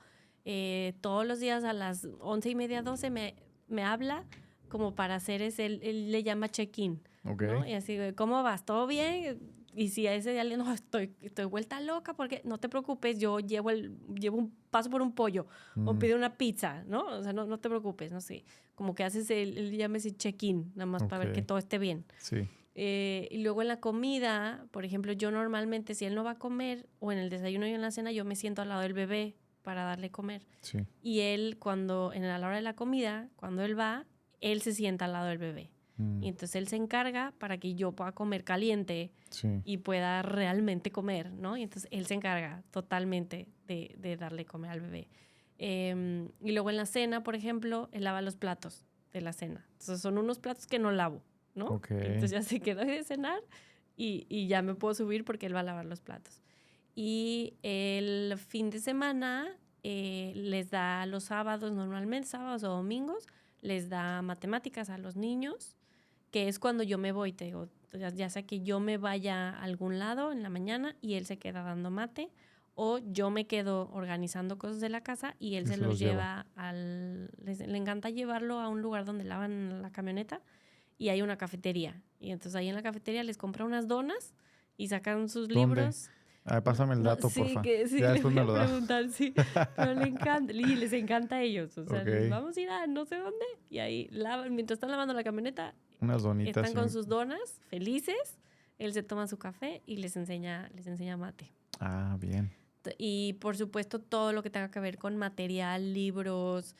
Todos los días a las 11:30, 12 me habla como para hacer él le llama check-in, Ok. ¿no? Y así, ¿cómo vas? ¿Todo bien? Y si a ese día no, estoy vuelta loca porque no te preocupes, yo llevo un paso por un pollo o Mm, pido una pizza, ¿no? O sea, no te preocupes, no sé. Como que haces él llama ese check-in, nada más para ver que ok. todo esté bien. Sí. Y luego en la comida, por ejemplo, yo normalmente si él no va a comer o en el desayuno y en la cena, yo me siento al lado del bebé para darle comer. Sí. Y él a la hora de la comida, cuando él va, él se sienta al lado del bebé. Mm, Y entonces él se encarga para que yo pueda comer caliente sí. y pueda realmente comer, ¿no? Y entonces él se encarga totalmente de darle comer al bebé. Y luego en la cena, por ejemplo, él lava los platos de la cena. Entonces son unos platos que no lavo, ¿no? Ok. Entonces ya sé que doy de cenar y ya me puedo subir porque él va a lavar los platos. Y el fin de semana les da los sábados, normalmente sábados o domingos, les da matemáticas a los niños, que es cuando yo me voy, te digo, ya sea que yo me vaya a algún lado en la mañana y él se queda dando mate, o yo me quedo organizando cosas de la casa y él Y se se los los lleva. lleva le encanta llevarlo a un lugar donde lavan la camioneta y hay una cafetería. Y entonces ahí en la cafetería les compra unas donas y sacan sus ¿Dónde? libros. No, Pásame el no, dato, sí, porfa. que sí, Ya le después voy me a lo das. preguntar, sí, pero le encanta, y les encanta a ellos, o sea, Ok. vamos a ir a no sé dónde, y ahí lavan, mientras están lavando la camioneta, Unas donitas. están con sus donas, felices, él se toma su café y les enseña mate. Ah, bien. Y por supuesto todo lo que tenga que ver con material, libros,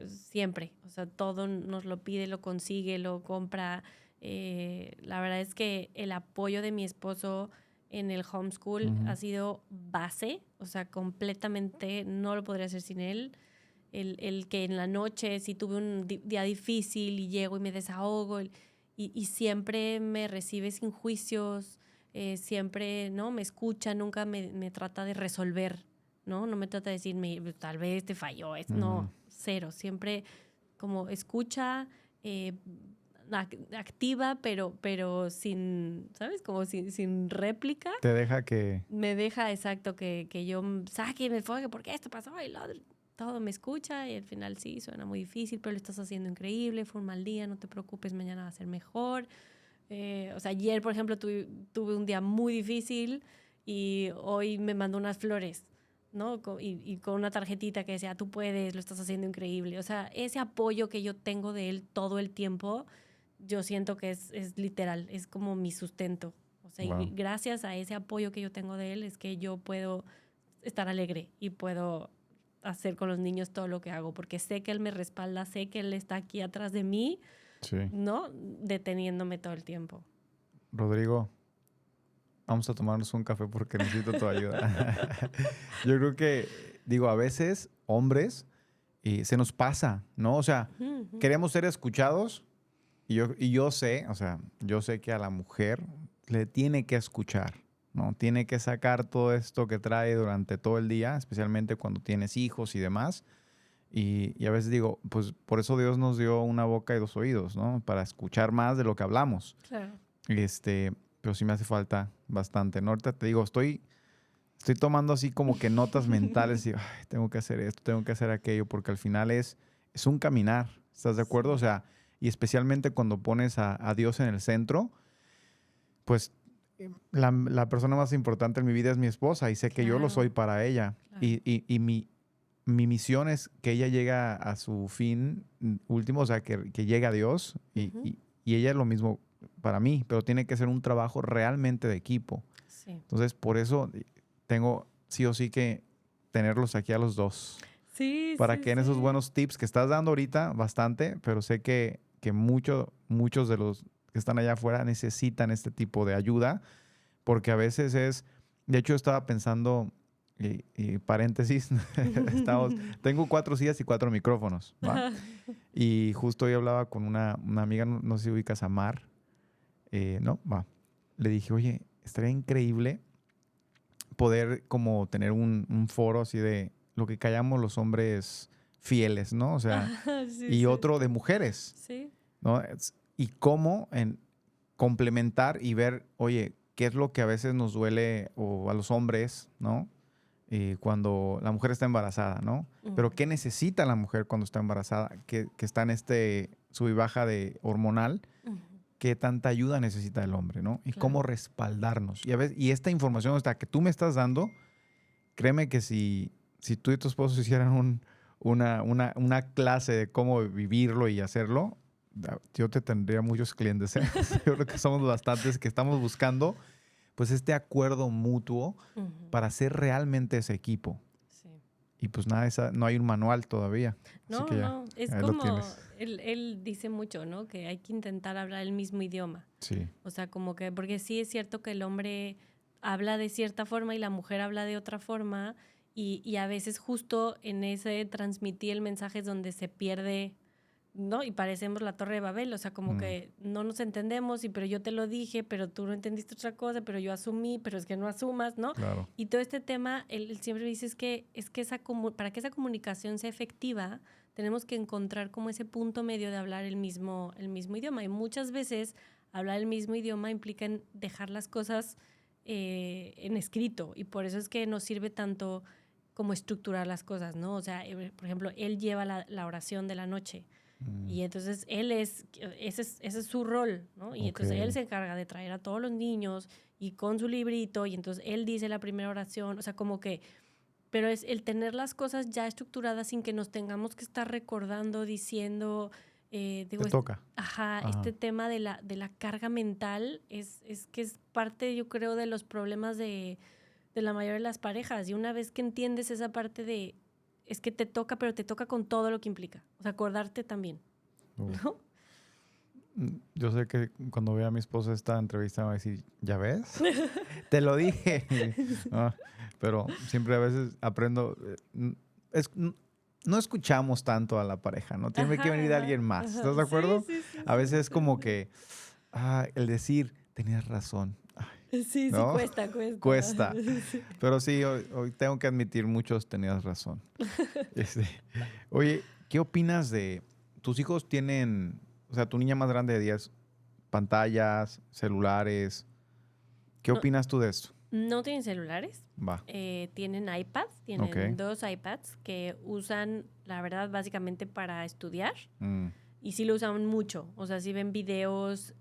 siempre, o sea, todo nos lo pide, lo consigue, lo compra. La verdad es que el apoyo de mi esposo en el homeschool Ujú. ha sido base, o sea, completamente no lo podría hacer sin él. El que en la noche, si tuve un día difícil y llego y me desahogo, y siempre me recibe sin juicios, siempre, ¿no? Me escucha, nunca me trata de resolver, ¿no? No me trata de decirme, tal vez te falló, Mm. no, cero, siempre como escucha, eh, activa, pero sin, ¿sabes? Como sin réplica. Te deja que... Me deja exacto que yo saque, me enfoque, porque esto pasó y lo otro. todo me escucha y al final sí, suena muy difícil, pero lo estás haciendo increíble, fue un mal día, no te preocupes, mañana va a ser mejor. O sea, ayer, por ejemplo, tuve un día muy difícil y hoy me mandó unas flores, ¿no? Y con una tarjetita que decía, tú puedes, lo estás haciendo increíble. O sea, ese apoyo que yo tengo de él todo el tiempo, yo siento que es literal, es como mi sustento. O sea, Wow. y gracias a ese apoyo que yo tengo de él es que yo puedo estar alegre y puedo hacer con los niños todo lo que hago, porque sé que él me respalda, sé que él está aquí atrás de mí, Sí. ¿no? Deteniéndome todo el tiempo. Rodrigo, vamos a tomarnos un café porque necesito tu ayuda. Yo creo que, digo, a veces, hombres, se nos pasa, ¿no? O sea, queremos ser escuchados y yo sé, o sea, yo sé que a la mujer le tiene que escuchar, ¿no? Tiene que sacar todo esto que trae durante todo el día, especialmente cuando tienes hijos y demás. Y a veces digo, pues por eso Dios nos dio una boca y dos oídos, ¿no? Para escuchar más de lo que hablamos. Claro. Pero sí me hace falta bastante, ¿no? Ahorita te digo, estoy tomando así como que notas mentales y "Ay, tengo que hacer esto, tengo que hacer aquello", porque al final es un caminar, ¿estás de acuerdo? O Sí. sea, y especialmente cuando pones a Dios en el centro, pues la persona más importante en mi vida es mi esposa y sé que yo lo soy Claro, para ella. claro. Y mi misión es que ella llegue a su fin último, o sea, que llegue a Dios Ujú. y ella es lo mismo para mí, pero tiene que ser un trabajo realmente de equipo. Sí. Entonces, por eso tengo sí o sí que tenerlos aquí a los dos, Sí, para sí, que en esos sí. buenos tips que estás dando ahorita, bastante, pero sé que muchos de los que están allá afuera necesitan este tipo de ayuda, porque a veces de hecho estaba pensando, paréntesis, tengo 4 sillas y 4 micrófonos, ¿va? Y justo hoy hablaba con una amiga, no sé si ubicas a Mar, ¿no? Va. Le dije, oye, estaría increíble poder como tener un foro así de lo que callamos los hombres fieles, ¿no? O sea, Sí, y sí, otro de sí. mujeres, Sí. ¿no? Y cómo complementar y ver, oye, qué es lo que a veces nos duele o a los hombres, ¿no? Cuando la mujer está embarazada, ¿no? Pero Ujú. ¿qué necesita la mujer cuando está embarazada? Que está en sub y baja de hormonal. Ujú. ¿Qué tanta ayuda necesita el hombre, ¿no? Y cómo Claro. respaldarnos. Y esta información hasta que tú me estás dando, créeme que si tú y tu esposo hicieran una clase de cómo vivirlo y hacerlo, yo te tendría muchos clientes, ¿eh? Yo creo que somos bastantes que estamos buscando pues este acuerdo mutuo Ujú. para ser realmente ese equipo. Sí. Y pues nada, no hay un manual todavía. Así No, que ya, no, es ahí lo como, tienes. él dice mucho, ¿no? Que hay que intentar hablar el mismo idioma. Sí. O sea, como que, porque sí es cierto que el hombre habla de cierta forma y la mujer habla de otra forma y a veces justo en ese transmitir el mensaje es donde se pierde, ¿no? Y parecemos la Torre de Babel, o sea, como Mm, que no nos entendemos, y pero yo te lo dije, pero tú no entendiste otra cosa, pero yo asumí, pero es que no asumas, ¿no? claro. Y todo este tema, él siempre dice es que para que esa comunicación sea efectiva, tenemos que encontrar como ese punto medio de hablar el mismo idioma. Y muchas veces hablar el mismo idioma implica en dejar las cosas en escrito, y por eso es que nos sirve tanto como estructurar las cosas, ¿no? O sea, por ejemplo, él lleva la oración de la noche. Mm, Y entonces ese es su rol, ¿no? Y ok. entonces él se encarga de traer a todos los niños y con su librito, y entonces él dice la primera oración, o sea, como que, pero es el tener las cosas ya estructuradas sin que nos tengamos que estar recordando, diciendo, Te digo, toca. ajá, Ajá. este tema de la carga mental es que es parte, yo creo, de los problemas de la mayoría de las parejas. Y una vez que entiendes esa parte es que te toca, pero te toca con todo lo que implica, o sea, acordarte también. Uf. ¿No? Yo sé que cuando vea a mi esposa esta entrevista me va a decir, ¿ya ves? Te lo dije. Ah, pero siempre a veces aprendo. No escuchamos tanto a la pareja, ¿no? Tiene que Ajá, venir de ajá, alguien más. ajá. ¿Estás de Sí, acuerdo? sí, sí, A sí. veces es como que el decir, tenías razón. Ay, Sí, sí, ¿no? cuesta, cuesta. Cuesta. Sí. Pero sí, hoy tengo que admitir, muchos tenías razón. Este, Oye, ¿qué opinas de tus hijos tienen, o sea, tu niña más grande de 10 pantallas, celulares? ¿Qué No, opinas tú de esto? No tienen celulares. Va. Tienen iPads. Tienen Ok. 2 iPads que usan, la verdad, básicamente para estudiar. Mm, Y sí lo usan mucho. O sea, sí ven videos,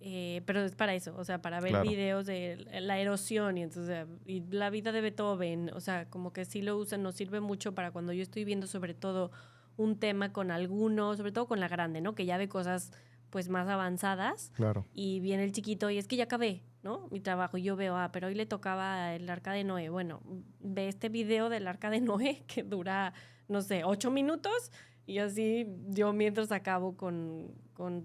pero es para eso. O sea, para ver Claro. videos de la erosión y entonces y la vida de Beethoven. O sea, como que sí lo usan, nos sirve mucho para cuando yo estoy viendo sobre todo un tema con alguno, sobre todo con la grande, ¿no? Que ya ve cosas pues más avanzadas claro. y viene el chiquito y es que ya acabé, ¿no? Mi trabajo y yo veo, pero hoy le tocaba el Arca de Noé. Bueno, ve este video del Arca de Noé que dura, no sé, 8 minutos y así yo mientras acabo con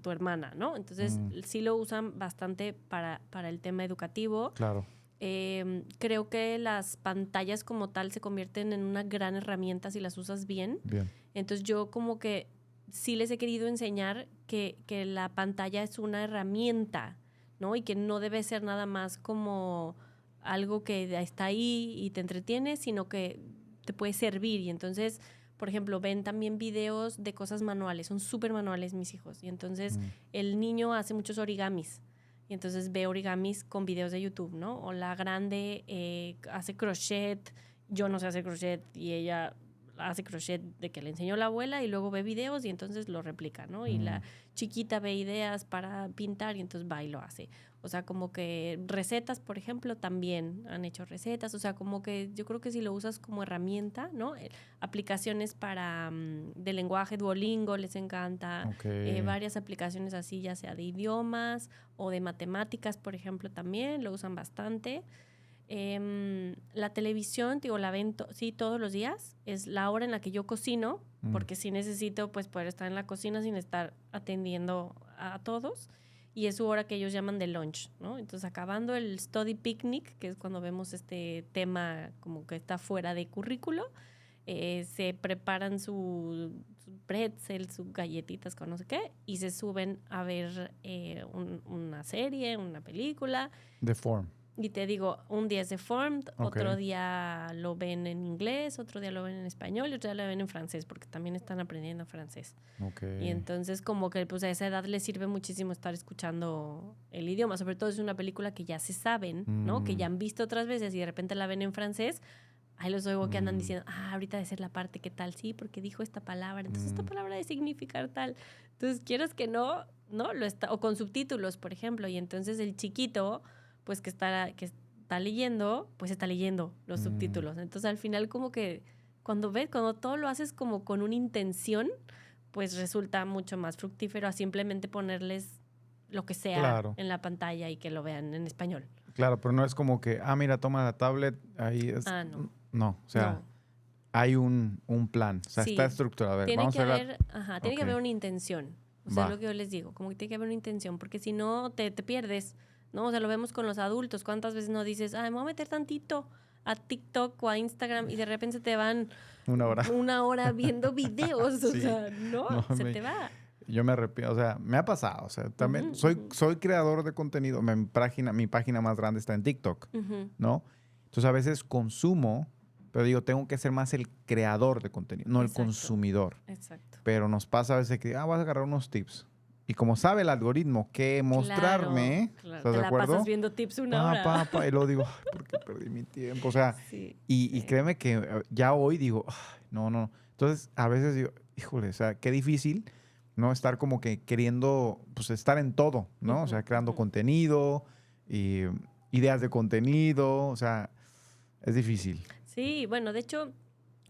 tu hermana, ¿no? Entonces sí lo usan bastante para el tema educativo. Claro. Creo que las pantallas como tal se convierten en una gran herramienta si las usas bien. Bien. Entonces yo como que sí les he querido enseñar que la pantalla es una herramienta, ¿no? Y que no debe ser nada más como algo que está ahí y te entretiene, sino que te puede servir. Y entonces, por ejemplo, ven también videos de cosas manuales. Son súper manuales mis hijos. Y entonces el niño hace muchos origamis. Y entonces ve origamis con videos de YouTube, ¿no? O la grande hace crochet. Yo no sé hacer crochet y ella hace crochet de que le enseñó la abuela y luego ve videos y entonces lo replica, ¿no? Y la chiquita ve ideas para pintar y entonces va y lo hace. O sea, como que recetas, por ejemplo, también han hecho recetas. O sea, como que yo creo que si lo usas como herramienta, ¿no? Aplicaciones para de lenguaje, Duolingo les encanta. Ok. Varias aplicaciones así, ya sea de idiomas o de matemáticas, por ejemplo, también lo usan bastante. La televisión, digo, la ven sí todos los días. Es la hora en la que yo cocino, porque sí necesito pues poder estar en la cocina sin estar atendiendo a todos. Y es su hora que ellos llaman de lunch, ¿no? Entonces, acabando el study picnic, que es cuando vemos este tema como que está fuera de currículo, se preparan su pretzel, sus galletitas con no sé qué, y se suben a ver una serie, una película. The Form. Y te digo, un día es deformed, Okay. otro día lo ven en inglés, otro día lo ven en español y otro día lo ven en francés, porque también están aprendiendo francés. Okay. Y entonces como que pues a esa edad les sirve muchísimo estar escuchando el idioma, sobre todo es una película que ya se saben, ¿no? Que ya han visto otras veces y de repente la ven en francés. Ahí los oigo que andan diciendo, ahorita debe ser la parte, ¿qué tal? Sí, porque dijo esta palabra, entonces esta palabra debe significar tal. Entonces, quieras que no, lo está, o con subtítulos, por ejemplo, y entonces el chiquito, pues que está leyendo, pues está leyendo los subtítulos. Entonces, al final como que cuando todo lo haces como con una intención, pues resulta mucho más fructífero a simplemente ponerles lo que sea en la pantalla y que lo vean en español. Claro, pero no es como que, mira, toma la tablet, ahí es... No. No, o sea, no. hay un plan, o sea, Sí. está estructurado. A ver, tiene vamos que a ver haber, tiene que haber una intención. O sea, es lo que yo les digo, como que tiene que haber una intención, porque si no te pierdes, ¿no? O sea, lo vemos con los adultos. ¿Cuántas veces no dices, me voy a meter tantito a TikTok o a Instagram y de repente se te van 1 hora viendo videos? O sea, se te va. Yo me arrepiento, o sea, me ha pasado, o sea, también soy creador de contenido, mi página más grande está en TikTok, ¿no? Entonces a veces consumo, pero digo, tengo que ser más el creador de contenido, no el consumidor. Exacto. Pero nos pasa a veces que, vas a agarrar unos tips. Y como sabe el algoritmo qué mostrarme, claro. ¿estás te de acuerdo? La pasas viendo tips 1 hora. Y luego digo, ¿por qué perdí mi tiempo? O sea, y créeme que ya hoy digo, no. Entonces, a veces digo, híjole, o sea, qué difícil, ¿no? Estar como que queriendo, pues, estar en todo, ¿no? O sea, creando contenido, y ideas de contenido, o sea, es difícil. Sí, bueno, de hecho,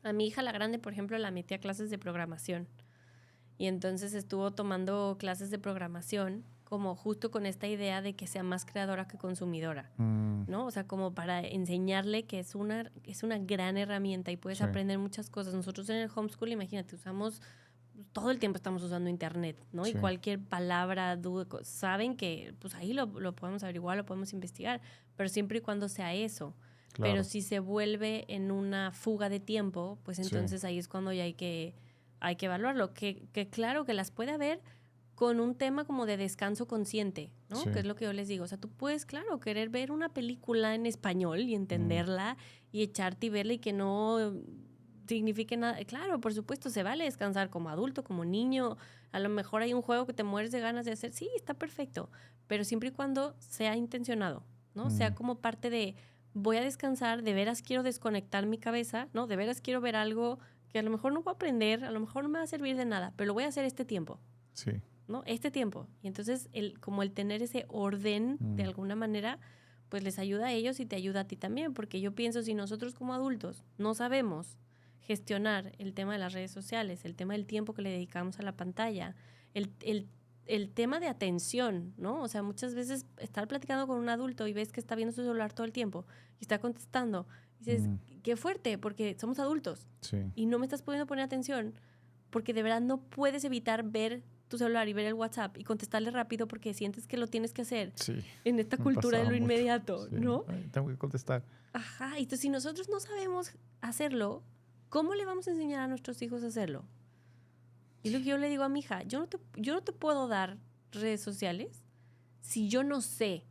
a mi hija la grande, por ejemplo, la metí a clases de programación. Y entonces estuvo tomando clases de programación como justo con esta idea de que sea más creadora que consumidora, ¿no? O sea, como para enseñarle que es una gran herramienta y puedes aprender muchas cosas. Nosotros en el homeschool, imagínate, todo el tiempo estamos usando internet, ¿no? Y cualquier palabra, duda, saben que pues ahí lo podemos averiguar, lo podemos investigar, pero siempre y cuando sea eso. Claro. Pero si se vuelve en una fuga de tiempo, pues entonces ahí es cuando ya hay que evaluarlo. Que claro que las puede haber con un tema como de descanso consciente, ¿no? Que es lo que yo les digo. O sea, tú puedes, claro, querer ver una película en español y entenderla y echarte y verla y que no signifique nada. Claro, por supuesto, se vale descansar como adulto, como niño. A lo mejor hay un juego que te mueres de ganas de hacer. Sí, está perfecto. Pero siempre y cuando sea intencionado, ¿no? Sea como parte de voy a descansar, de veras quiero desconectar mi cabeza, ¿no? De veras quiero ver algo que a lo mejor no voy a aprender, a lo mejor no me va a servir de nada, pero lo voy a hacer este tiempo. Sí. ¿No? Este tiempo. Y entonces, como el tener ese orden, de alguna manera, pues les ayuda a ellos y te ayuda a ti también. Porque yo pienso, si nosotros como adultos no sabemos gestionar el tema de las redes sociales, el tema del tiempo que le dedicamos a la pantalla, el tema de atención, ¿no? O sea, muchas veces estar platicando con un adulto y ves que está viendo su celular todo el tiempo y está contestando. Dices, qué fuerte, porque somos adultos. Sí. Y no me estás pudiendo poner atención porque de verdad no puedes evitar ver tu celular y ver el WhatsApp y contestarle rápido porque sientes que lo tienes que hacer en esta cultura de lo inmediato, sí. ¿no? Ay, tengo que contestar. Ajá, y entonces si nosotros no sabemos hacerlo, ¿cómo le vamos a enseñar a nuestros hijos a hacerlo? Y lo que yo le digo a mi hija, yo no te puedo dar redes sociales si yo no sé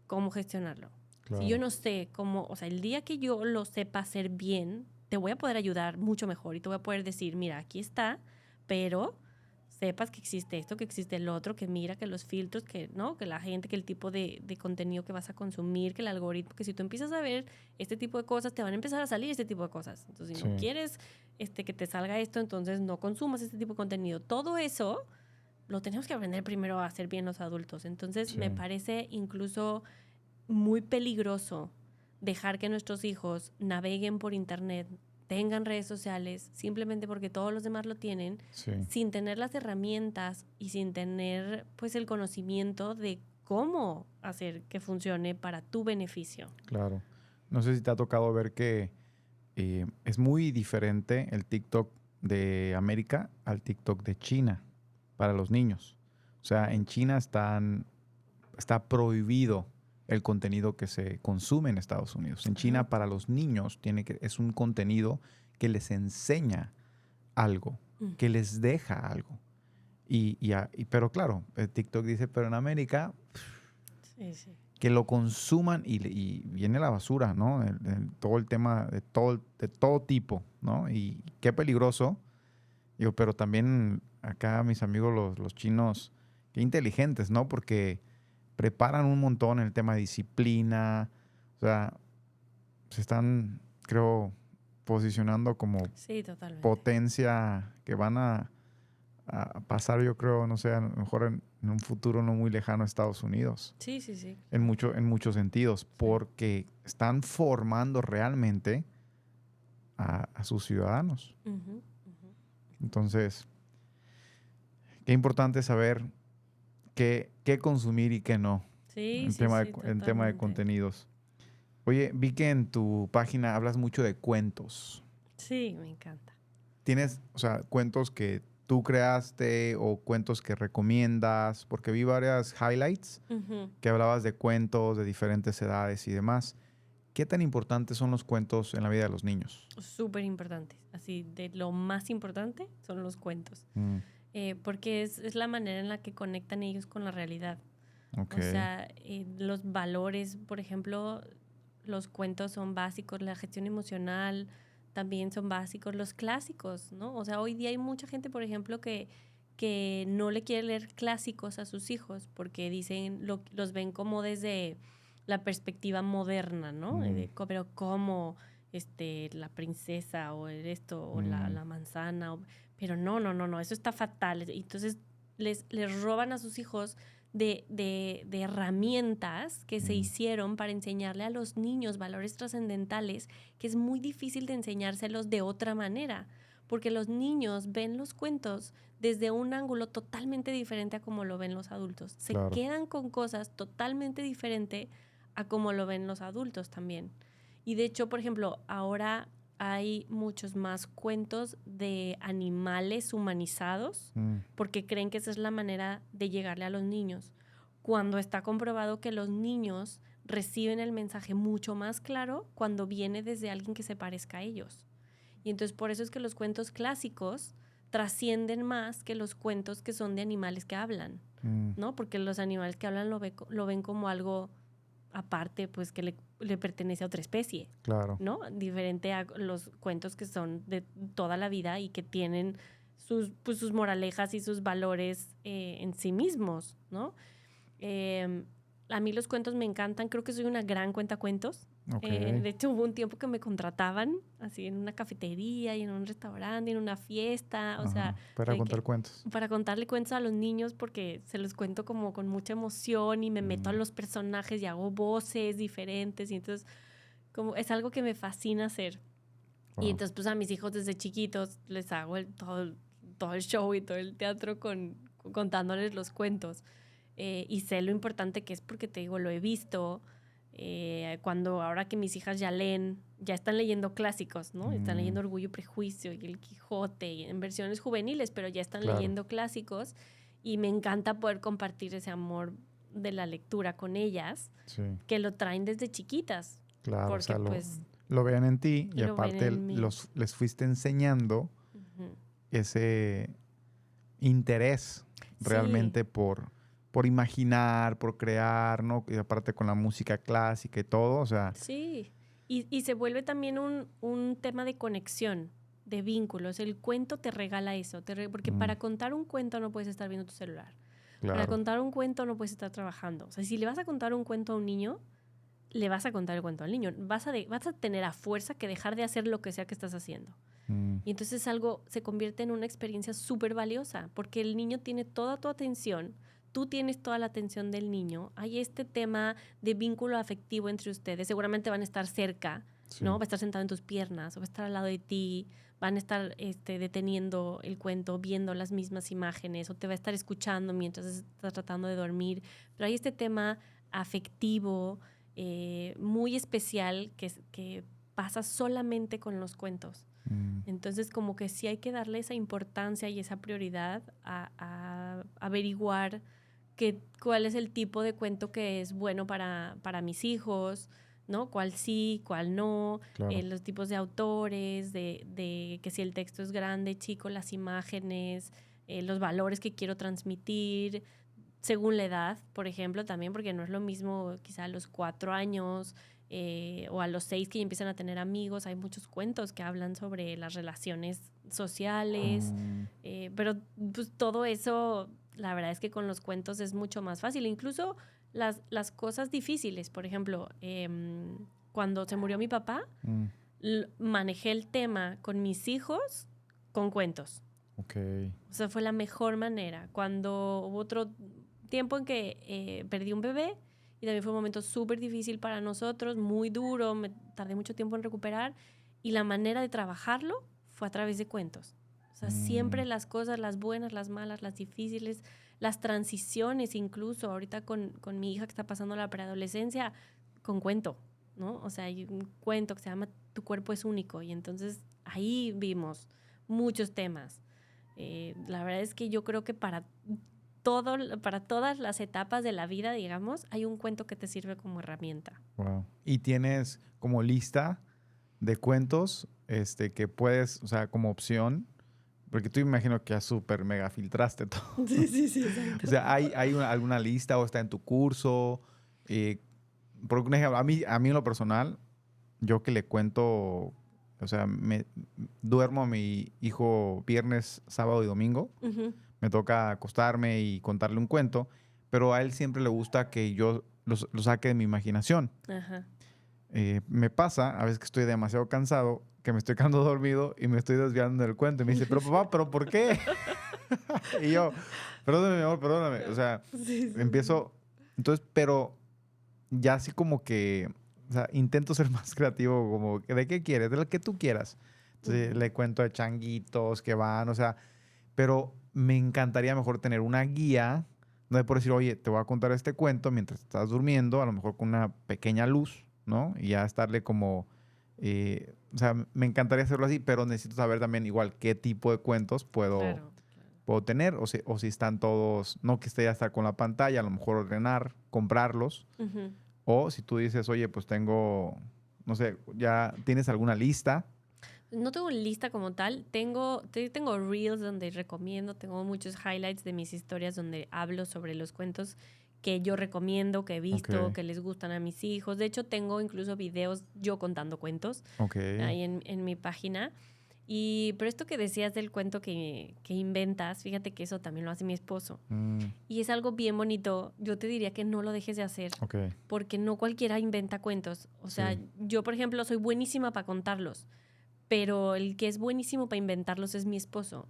cómo gestionarlo. Claro. Si yo no sé cómo, o sea, el día que yo lo sepa hacer bien, te voy a poder ayudar mucho mejor y te voy a poder decir, mira, aquí está, pero sepas que existe esto, que existe el otro, que mira, que los filtros, que no, que la gente, que el tipo de contenido que vas a consumir, que el algoritmo, que si tú empiezas a ver este tipo de cosas, te van a empezar a salir este tipo de cosas. Entonces, si no quieres que te salga esto, entonces no consumas este tipo de contenido. Todo eso lo tenemos que aprender primero a hacer bien los adultos. Entonces, me parece incluso muy peligroso dejar que nuestros hijos naveguen por internet, tengan redes sociales, simplemente porque todos los demás lo tienen, sin tener las herramientas y sin tener pues el conocimiento de cómo hacer que funcione para tu beneficio. Claro. No sé si te ha tocado ver que es muy diferente el TikTok de América al TikTok de China para los niños. O sea, en China está prohibido el contenido que se consume en Estados Unidos. En China, para los niños, es un contenido que les enseña algo, que les deja algo. Pero claro, el TikTok dice, pero en América, que lo consuman y viene la basura, ¿no? Todo el tema de todo tipo, ¿no? Y qué peligroso. Digo, pero también acá mis amigos los chinos, qué inteligentes, ¿no? Porque preparan un montón en el tema de disciplina. O sea, se están, creo, posicionando como potencia que van a pasar, yo creo, no sé, a lo mejor en un futuro no muy lejano a Estados Unidos. Sí, sí, sí. En muchos sentidos, porque están formando realmente a sus ciudadanos. Entonces, qué importante saber qué consumir y qué no. En tema de contenidos. Oye, vi que en tu página hablas mucho de cuentos. Sí, me encanta. ¿Tienes, o sea, cuentos que tú creaste o cuentos que recomiendas? Porque vi varias highlights que hablabas de cuentos de diferentes edades y demás. ¿Qué tan importantes son los cuentos en la vida de los niños? Súper importantes. Así, de lo más importante son los cuentos. Porque es la manera en la que conectan ellos con la realidad. Okay. O sea, los valores, por ejemplo, los cuentos son básicos, la gestión emocional también son básicos, los clásicos, ¿no? O sea, hoy día hay mucha gente, por ejemplo, que no le quiere leer clásicos a sus hijos porque dicen, los ven como desde la perspectiva moderna, ¿no? Pero ¿cómo la princesa o esto o la manzana? Pero no, eso está fatal. Entonces les roban a sus hijos de herramientas que se hicieron para enseñarle a los niños valores trascendentales que es muy difícil de enseñárselos de otra manera, porque los niños ven los cuentos desde un ángulo totalmente diferente a como lo ven los adultos. Se quedan con cosas totalmente diferentes a como lo ven los adultos también. Y de hecho, por ejemplo, ahora hay muchos más cuentos de animales humanizados porque creen que esa es la manera de llegarle a los niños, cuando está comprobado que los niños reciben el mensaje mucho más claro cuando viene desde alguien que se parezca a ellos. Y entonces por eso es que los cuentos clásicos trascienden más que los cuentos que son de animales que hablan, ¿no? Porque los animales que hablan lo ven como algo aparte, pues que le pertenece a otra especie, claro, ¿no? Diferente a los cuentos que son de toda la vida y que tienen sus moralejas y sus valores en sí mismos, ¿no? a mí los cuentos me encantan. Creo que soy una gran cuentacuentos. Okay. De hecho, hubo un tiempo que me contrataban así en una cafetería y en un restaurante, en una fiesta. O sea, para contar cuentos. para contarle cuentos a los niños porque se los cuento como con mucha emoción y me meto a los personajes y hago voces diferentes. Y entonces, como es algo que me fascina hacer. Wow. Y entonces, pues a mis hijos desde chiquitos les hago todo el show y todo el teatro contándoles los cuentos. Y sé lo importante que es porque te digo, lo he visto. Ahora que mis hijas ya leen, ya están leyendo clásicos, ¿no? Están leyendo Orgullo y Prejuicio y El Quijote y en versiones juveniles, pero ya están leyendo clásicos y me encanta poder compartir ese amor de la lectura con ellas, que lo traen desde chiquitas. Claro, porque, o sea, pues, lo ven en ti y lo aparte ven en mí. les fuiste enseñando ese interés realmente por imaginar, por crear, ¿no? Y aparte con la música clásica y todo, o sea. Sí, y se vuelve también un tema de conexión, de vínculos. El cuento te regala eso, porque para contar un cuento no puedes estar viendo tu celular. Claro. Para contar un cuento no puedes estar trabajando. O sea, si le vas a contar un cuento a un niño, le vas a contar el cuento al niño. Vas a tener a fuerza que dejar de hacer lo que sea que estás haciendo. Y entonces se convierte en una experiencia súper valiosa, porque el niño tiene toda tu atención, tú tienes toda la atención del niño, hay este tema de vínculo afectivo entre ustedes, seguramente van a estar cerca, ¿no? Va a estar sentado en tus piernas, o va a estar al lado de ti, van a estar deteniendo el cuento, viendo las mismas imágenes, o te va a estar escuchando mientras estás tratando de dormir, pero hay este tema afectivo muy especial que pasa solamente con los cuentos. Entonces, como que sí hay que darle esa importancia y esa prioridad a averiguar cuál es el tipo de cuento que es bueno para mis hijos, ¿no? Cuál sí, cuál no, Claro. los tipos de autores, de que si el texto es grande, chico, las imágenes, los valores que quiero transmitir, según la edad, por ejemplo, también, porque no es lo mismo quizá a los 4 años o a los 6 que ya empiezan a tener amigos. Hay muchos cuentos que hablan sobre las relaciones sociales, pero pues todo eso, la verdad es que con los cuentos es mucho más fácil. Incluso las cosas difíciles, por ejemplo, cuando se murió mi papá, manejé el tema con mis hijos con cuentos. Okay. O sea, fue la mejor manera. Cuando hubo otro tiempo en que perdí un bebé y también fue un momento súper difícil para nosotros, muy duro, me tardé mucho tiempo en recuperar y la manera de trabajarlo fue a través de cuentos. O sea, siempre las cosas, las buenas, las malas, las difíciles, las transiciones incluso, ahorita con mi hija que está pasando la preadolescencia, con cuento, ¿no? O sea, hay un cuento que se llama Tu cuerpo es único y entonces ahí vimos muchos temas. La verdad es que yo creo que para todas las etapas de la vida, digamos, hay un cuento que te sirve como herramienta. Wow. ¿Y tienes como lista de cuentos que puedes, o sea, como opción? Porque tú imagino que ya súper mega filtraste todo. Sí, exacto. O sea, ¿hay alguna lista o está en tu curso? Por un ejemplo, a mí en lo personal, yo que le cuento, o sea, duermo a mi hijo viernes, sábado y domingo. Me toca acostarme y contarle un cuento, pero a él siempre le gusta que yo lo saque de mi imaginación. Ajá. Me pasa, a veces que estoy demasiado cansado, que me estoy quedando dormido y me estoy desviando del cuento. Y me dice, pero papá, ¿pero por qué? Y yo, perdóname, mi amor, perdóname. O sea, empiezo... Entonces, pero ya así como que... O sea, intento ser más creativo, como, ¿de qué quieres? De lo que tú quieras. Entonces, le cuento de changuitos que van, o sea... Pero me encantaría mejor tener una guía donde puedo decir, oye, te voy a contar este cuento mientras estás durmiendo, a lo mejor con una pequeña luz, ¿no? Y ya estarle como... o sea, me encantaría hacerlo así, pero necesito saber también igual qué tipo de cuentos puedo tener o si están todos, no que esté ya estar con la pantalla, a lo mejor ordenar, comprarlos. O si tú dices, oye, pues tengo, no sé, ya tienes alguna lista. No tengo lista como tal. Tengo reels donde recomiendo, tengo muchos highlights de mis historias donde hablo sobre los cuentos que yo recomiendo, que he visto, que les gustan a mis hijos. De hecho, tengo incluso videos yo contando cuentos ahí en mi página. Pero esto que decías del cuento que inventas, fíjate que eso también lo hace mi esposo. Y es algo bien bonito. Yo te diría que no lo dejes de hacer. Ok. Porque no cualquiera inventa cuentos. O sea, Sí. yo, por ejemplo, soy buenísima para contarlos. Pero el que es buenísimo para inventarlos es mi esposo.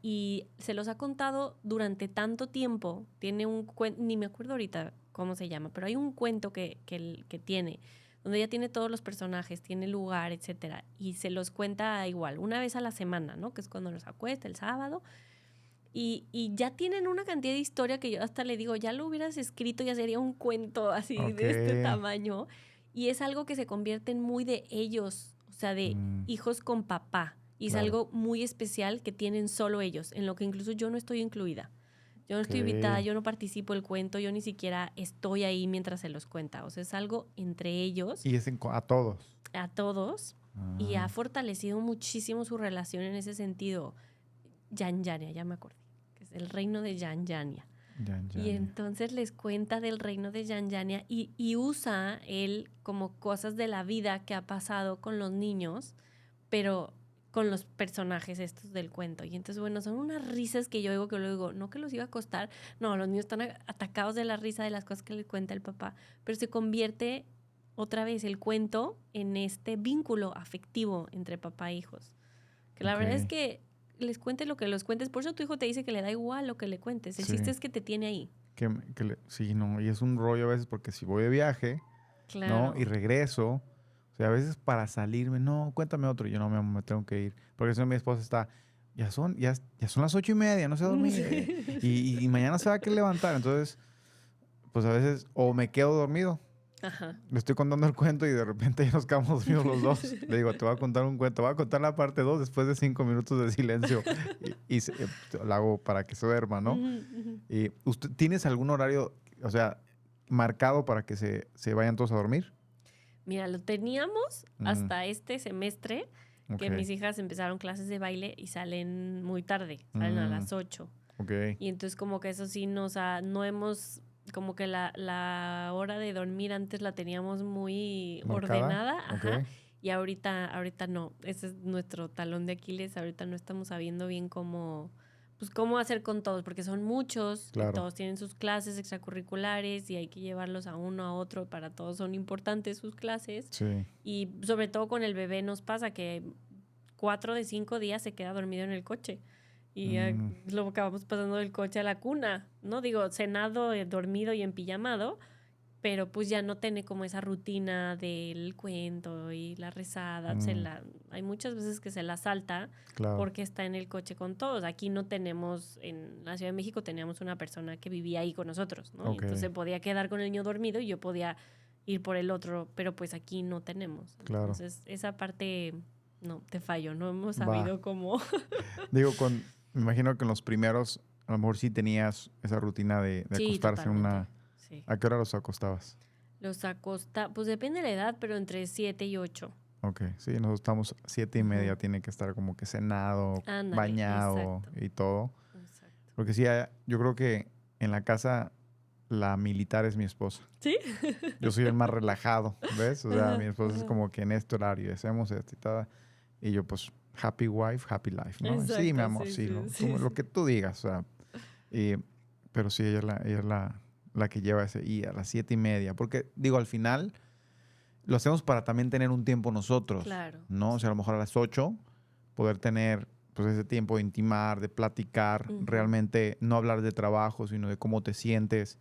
Y se los ha contado durante tanto tiempo. Tiene un cuento, ni me acuerdo ahorita cómo se llama, pero hay un cuento que tiene, donde ya tiene todos los personajes, tiene lugar, etcétera. Y se los cuenta igual, una vez a la semana, ¿no? Que es cuando los acuesta, el sábado. Y ya tienen una cantidad de historia que yo hasta le digo, ya lo hubieras escrito, ya sería un cuento así de este tamaño. Y es algo que se convierte en muy de ellos, o sea, de hijos con papá. Y es algo muy especial que tienen solo ellos, en lo que incluso yo no estoy incluida. Yo no estoy invitada, yo no participo del cuento, yo ni siquiera estoy ahí mientras se los cuenta. O sea, es algo entre ellos. Y es a todos. A todos. Y ha fortalecido muchísimo su relación en ese sentido. Yanyania, ya me acordé, que es el reino de Yanyania. Y entonces les cuenta del reino de Yanyania y usa él como cosas de la vida que ha pasado con los niños, pero con los personajes estos del cuento. Y entonces, bueno, son unas risas que yo digo, no que los iba a costar, no, los niños están atacados de la risa de las cosas que les cuenta el papá, pero se convierte otra vez el cuento en este vínculo afectivo entre papá e hijos. Que la verdad es que les cuentes lo que los cuentes. Por eso tu hijo te dice que le da igual lo que le cuentes. El chiste es que te tiene ahí. Sí, no. Y es un rollo a veces porque si voy de viaje, claro. ¿no? Y regreso, o sea, a veces para salirme, no, cuéntame otro. Yo no, me tengo que ir. Porque si no, mi esposa está, ya son las 8:30, no se va a dormir. y mañana se va a que levantar. Entonces, pues a veces, o me quedo dormido. Ajá. Le estoy contando el cuento y de repente ya nos quedamos dormidos los dos. Le digo, te voy a contar un cuento. Voy a contar la parte 2 después de 5 minutos de silencio. Y lo hago para que se duerma, ¿no? Y ¿usted tienes algún horario, o sea, marcado para que se vayan todos a dormir? Mira, lo teníamos hasta este semestre, que mis hijas empezaron clases de baile y salen muy tarde. Salen a las 8. Y entonces como que eso sí no hemos... Como que la hora de dormir antes la teníamos muy ¿marcada? Ordenada. Ajá. Y ahorita no. Ese es nuestro talón de Aquiles. Ahorita no estamos sabiendo bien cómo hacer con todos, porque son muchos. Claro. Y todos tienen sus clases extracurriculares y hay que llevarlos a uno a otro. Para todos son importantes sus clases. Sí. Y sobre todo con el bebé nos pasa que 4 de 5 días se queda dormido en el coche. Y lo acabamos pasando del coche a la cuna, ¿no? Digo, cenado, dormido y empijamado, pero pues ya no tiene como esa rutina del cuento y la rezada. Hay muchas veces que se la salta porque está en el coche con todos. Aquí no tenemos, en la Ciudad de México teníamos una persona que vivía ahí con nosotros, ¿no? Y entonces podía quedar con el niño dormido y yo podía ir por el otro, pero pues aquí no tenemos. Entonces, esa parte, no, te fallo, no hemos sabido cómo... Digo, me imagino que en los primeros, a lo mejor sí tenías esa rutina de acostarse en una... Sí. ¿A qué hora los acostabas? Pues depende de la edad, pero entre 7 y 8. Ok, sí, nosotros estamos 7:30, tiene que estar como que cenado, bañado y todo. Exacto. Porque sí, yo creo que en la casa la militar es mi esposa. ¿Sí? Yo soy el más relajado, ¿ves? O sea, mi esposa es como que en este horario hacemos esto y tal. Y yo pues... Happy wife, happy life, ¿no? Exacto, sí, mi amor, lo que tú digas, o sea. Pero sí, ella es la que lleva ese. Y a las 7:30. Porque, digo, al final lo hacemos para también tener un tiempo nosotros. Claro. ¿No? O sea, a lo mejor a las 8 poder tener pues ese tiempo de intimar, de platicar, realmente no hablar de trabajo, sino de cómo te sientes,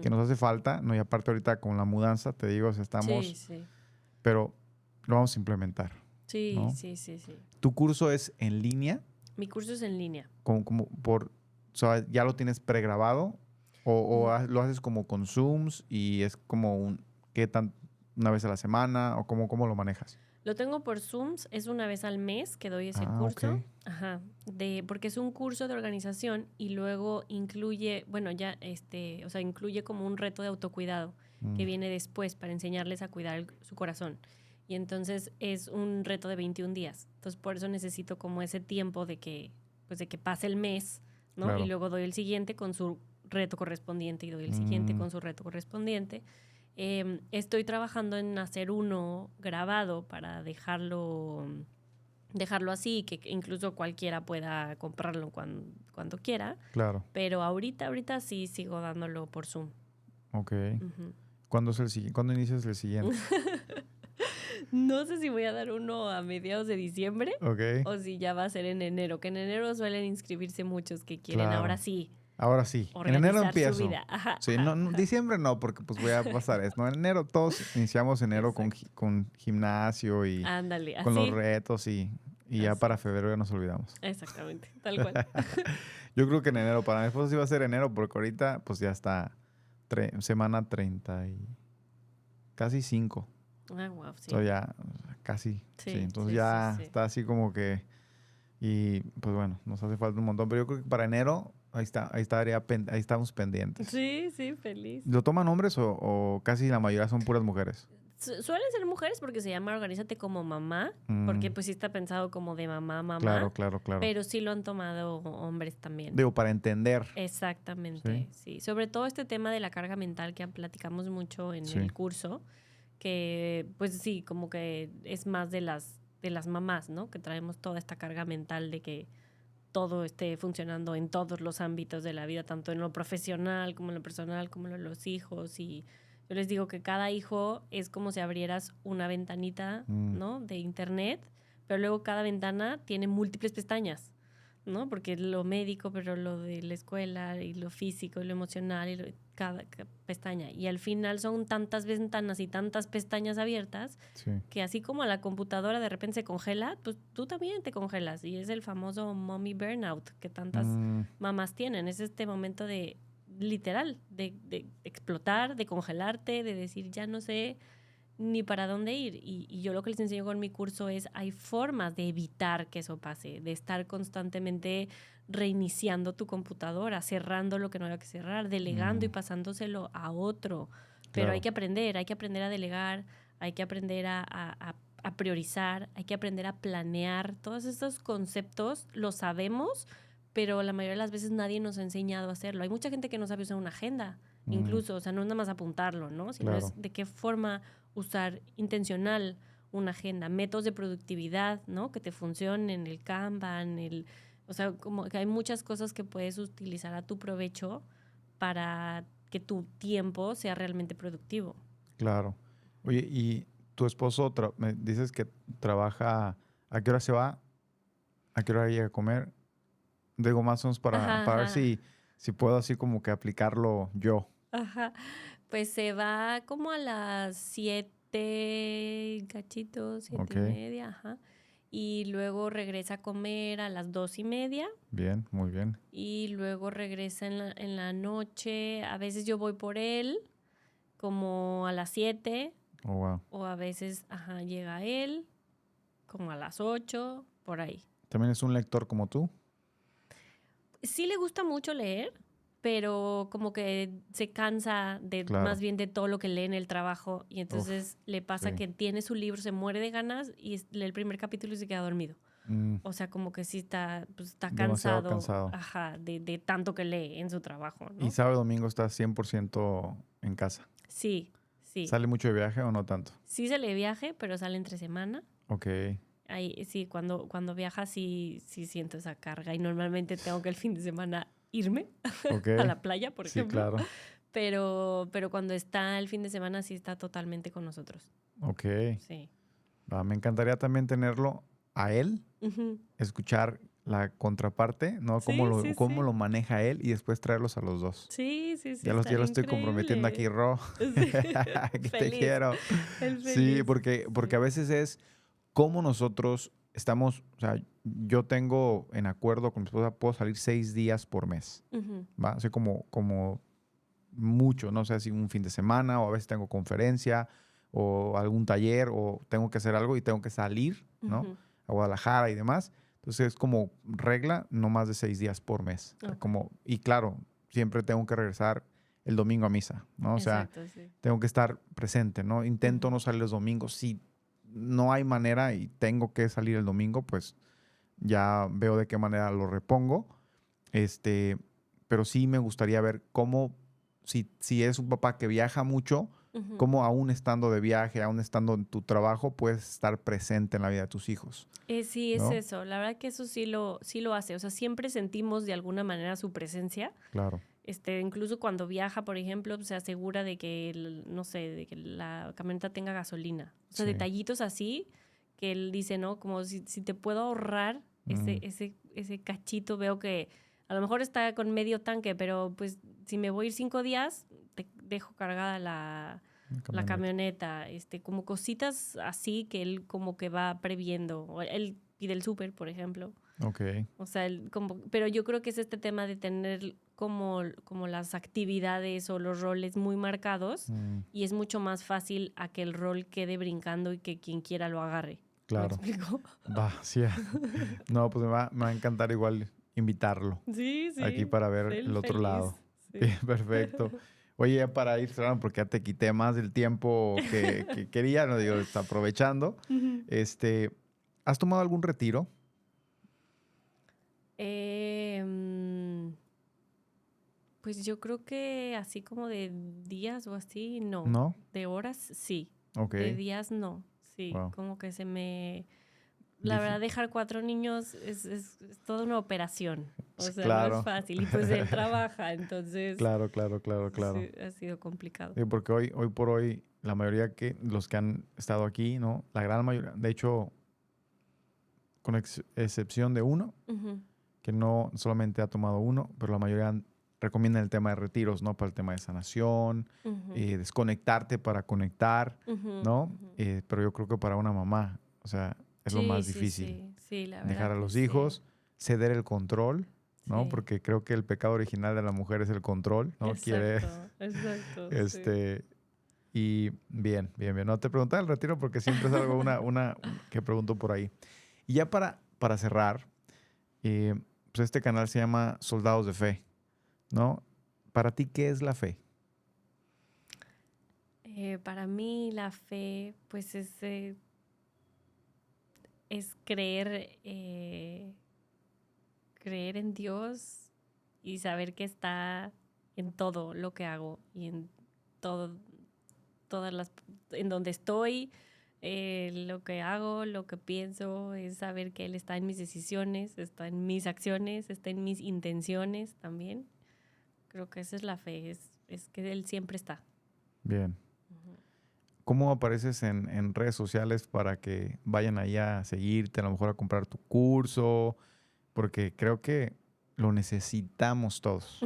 que nos hace falta, ¿no? Y aparte ahorita con la mudanza, te digo, o sea, estamos... Sí. Pero lo vamos a implementar. Sí, ¿no? sí. ¿Tu curso es en línea? Mi curso es en línea. O sea, ¿ya lo tienes pregrabado? ¿O lo haces como con Zooms y es como una vez a la semana? ¿O cómo lo manejas? Lo tengo por Zooms, es una vez al mes que doy ese curso. Okay. Ajá. Porque es un curso de organización y luego incluye, incluye como un reto de autocuidado que viene después para enseñarles a cuidar su corazón. Y entonces es un reto de 21 días. Entonces por eso necesito como ese tiempo de que pase el mes, ¿no? Claro. Y luego doy el siguiente con su reto correspondiente y doy el siguiente con su reto correspondiente. Estoy trabajando en hacer uno grabado para dejarlo dejarlo así, que incluso cualquiera pueda comprarlo cuando quiera. Claro. Pero ahorita sí sigo dándolo por Zoom. Ok. Ujú. ¿Cuándo es el siguiente? ¿Cuándo inicias el siguiente? No sé si voy a dar uno a mediados de diciembre Ok. o si ya va a ser en enero, que en enero suelen inscribirse muchos que quieren Claro. ahora sí Ahora sí. En enero organizar su empiezo. vida. Ajá, Sí, ajá, no, ajá. diciembre no, porque pues voy a pasar eso. No, en enero todos iniciamos enero Exacto. con gimnasio y Ándale, con los así, retos y ya así para es. febrero ya nos olvidamos. Exactamente, tal cual. Yo creo que en enero, para mi esposo sí va a ser enero, porque ahorita pues ya está semana 30 y casi 5. Ah, wow, sí. Entonces ya casi, sí. Sí, Entonces sí, sí, ya sí. está así como que, y pues bueno, nos hace falta un montón, pero yo creo que para enero ahí estamos pendientes. Sí, sí, feliz. ¿Lo toman hombres o casi la mayoría son puras mujeres? Suelen ser mujeres porque se llama Organízate como mamá, porque Mm, pues sí está pensado como de mamá, claro, claro, claro. pero sí lo han tomado hombres también. Digo, para entender. Exactamente, Sí, sí. Sobre todo este tema de la carga mental que platicamos mucho en sí. el curso, que pues sí, como que es más de las mamás, ¿no? Que traemos toda esta carga mental de que todo esté funcionando en todos los ámbitos de la vida, tanto en lo profesional como en lo personal, como en los hijos. Y yo les digo que cada hijo es como si abrieras una ventanita, Mm, ¿no? De internet, pero luego cada ventana tiene múltiples pestañas, ¿no? Porque lo médico, pero lo de la escuela y lo físico y lo emocional y cada pestaña. Y al final son tantas ventanas y tantas pestañas abiertas sí. que así como la computadora de repente se congela, pues tú también te congelas. Y es el famoso mommy burnout que tantas Mm, mamás tienen. Es este momento de, literal, de explotar, de congelarte, de decir, ya no sé ni para dónde ir. Y yo lo que les enseño con mi curso es, hay formas de evitar que eso pase, de estar constantemente reiniciando tu computadora, cerrando lo que no había que cerrar, delegando y mm, pasándoselo a otro. Pero hay claro. que aprender a delegar, hay que aprender a priorizar, hay que aprender a planear. Todos estos conceptos los sabemos, pero la mayoría de las veces nadie nos ha enseñado a hacerlo. Hay mucha gente que no sabe usar una agenda, Mm, incluso, o sea, no es nada más apuntarlo, ¿no? Sino claro. es de qué forma usar intencional una agenda, métodos de productividad, ¿no? Que te funcionen, el Kanban, o sea, como que hay muchas cosas que puedes utilizar a tu provecho para que tu tiempo sea realmente productivo. Claro. Oye, ¿y tu esposo me dices que trabaja? ¿A qué hora se va? ¿A qué hora llega a comer? Digo, más o menos Ajá, para ver ajá, si puedo así como que aplicarlo yo. ajá. Pues se va como a las 7, cachito, siete Ok, y media, ajá. Y luego regresa a comer a las 2:30. bien, muy bien. Y luego regresa en la noche. A veces yo voy por él como a las 7 Oh, wow. o a veces, ajá, llega él como a las 8 por ahí. ¿También es un lector como tú? Sí le gusta mucho leer, pero como que se cansa de más Claro. bien de todo lo que lee en el trabajo y Uf, entonces le pasa sí. que tiene su libro, se muere de ganas y lee el primer capítulo y se queda dormido. Mm, O sea, como que sí está, pues, está demasiado cansado, cansado. ajá, de tanto que lee en su trabajo, ¿Y ¿no? sábado y domingo estás 100% en casa? Sí, sí. ¿Sale mucho de viaje o no tanto? Sí sale de viaje, pero sale entre semana. Ok, Ahí, sí, cuando viaja sí siento esa carga y normalmente tengo que el fin de semana irme ok. a la playa, por Sí, ejemplo. claro. Pero cuando está el fin de semana sí está totalmente con nosotros. Ok. Sí. Me encantaría también tenerlo a él, Ujú. escuchar la contraparte, ¿no? Sí, sí, Cómo sí. lo maneja él y después traerlos a los dos. Sí, sí, sí, Ya lo estaría estoy comprometiendo aquí, increíble. Ro. Sí. Que te Feliz, quiero. el Sí, feliz. porque a Sí. veces es como nosotros estamos, o sea, yo tengo en acuerdo con mi esposa, puedo salir 6 días por mes, Ujú. ¿va? Así como mucho, no sé si un fin de semana o a veces tengo conferencia o algún taller o tengo que hacer algo y tengo que salir, ¿no? Ujú. A Guadalajara y demás. Entonces es como regla, no más de 6 días por mes. O sea, Ok. y claro, siempre tengo que regresar el domingo a misa, ¿no? O sea, Exacto, sí. tengo que estar presente, ¿no? Intento Ujú. no salir los domingos. Si no hay manera y tengo que salir el domingo, pues ya veo de qué manera lo repongo. Este, pero sí me gustaría ver cómo, si es un papá que viaja mucho, Ujú. Cómo aún estando de viaje, aún estando en tu trabajo, puedes estar presente en la vida de tus hijos, Sí, es ¿no? eso. La verdad que eso sí lo hace. O sea, siempre sentimos de alguna manera su presencia. Claro. Incluso cuando viaja, por ejemplo, se asegura de que, no sé, de que la camioneta tenga gasolina. O sea, Sí. detallitos así que él dice, ¿no? Como si te puedo ahorrar Mm, ese cachito, veo que a lo mejor está con medio tanque, pero pues si me voy a ir 5 días, te dejo cargada la camioneta. Como cositas así que él como que va previendo. O él pide el súper, por ejemplo. Ok. O sea, pero yo creo que es este tema de tener como las actividades o los roles muy marcados Mm, y es mucho más fácil a que el rol quede brincando y que quien quiera lo agarre. ¿Me claro. explico? Va, sí. No, pues me va a encantar igual invitarlo Sí, aquí sí. para ver Él el otro feliz. lado. Sí. Bien, perfecto. Oye, ya para ir cerrando, porque ya te quité más del tiempo que quería, no digo, está aprovechando. Ujú. Este, ¿has tomado algún retiro? Eh, mm, pues yo creo que así como de días o así, no. ¿No? De horas, sí. Ok. De días, no. Sí, Wow. como que la verdad, dejar 4 niños es toda una operación. O sea, no es Claro. fácil. Y pues él trabaja, entonces Claro, claro, claro, claro. sí, ha sido complicado. Sí, porque hoy por hoy, la mayoría los que han estado aquí, ¿no? La gran mayoría, de hecho, con excepción de uno, Ujú, que no solamente ha tomado uno, pero la mayoría recomiendan el tema de retiros, ¿no? Para el tema de sanación, ujú, desconectarte para conectar, ujú, ¿no? ujú. Pero yo creo que para una mamá, o sea, es lo Sí, más sí, difícil. sí. Sí, la Dejar verdad a que los sí. hijos, ceder el control, ¿no? Sí. Porque creo que el pecado original de la mujer es el control, ¿no? Quiere, Exacto, exacto, sí. este, y bien, bien, bien. No te preguntaba el retiro porque siempre es algo que pregunto por ahí. Y ya para cerrar, pues este canal se llama Soldados de Fe, ¿no? Para ti, ¿qué es la fe? Para mí la fe, pues es creer en Dios y saber que está en todo lo que hago y en todo, en donde estoy, lo que hago, lo que pienso, es saber que Él está en mis decisiones, está en mis acciones, está en mis intenciones también. Creo que esa es la fe, es que Él siempre está. Bien. Ujú. ¿Cómo apareces en redes sociales para que vayan ahí a seguirte, a lo mejor a comprar tu curso? Porque creo que lo necesitamos todos.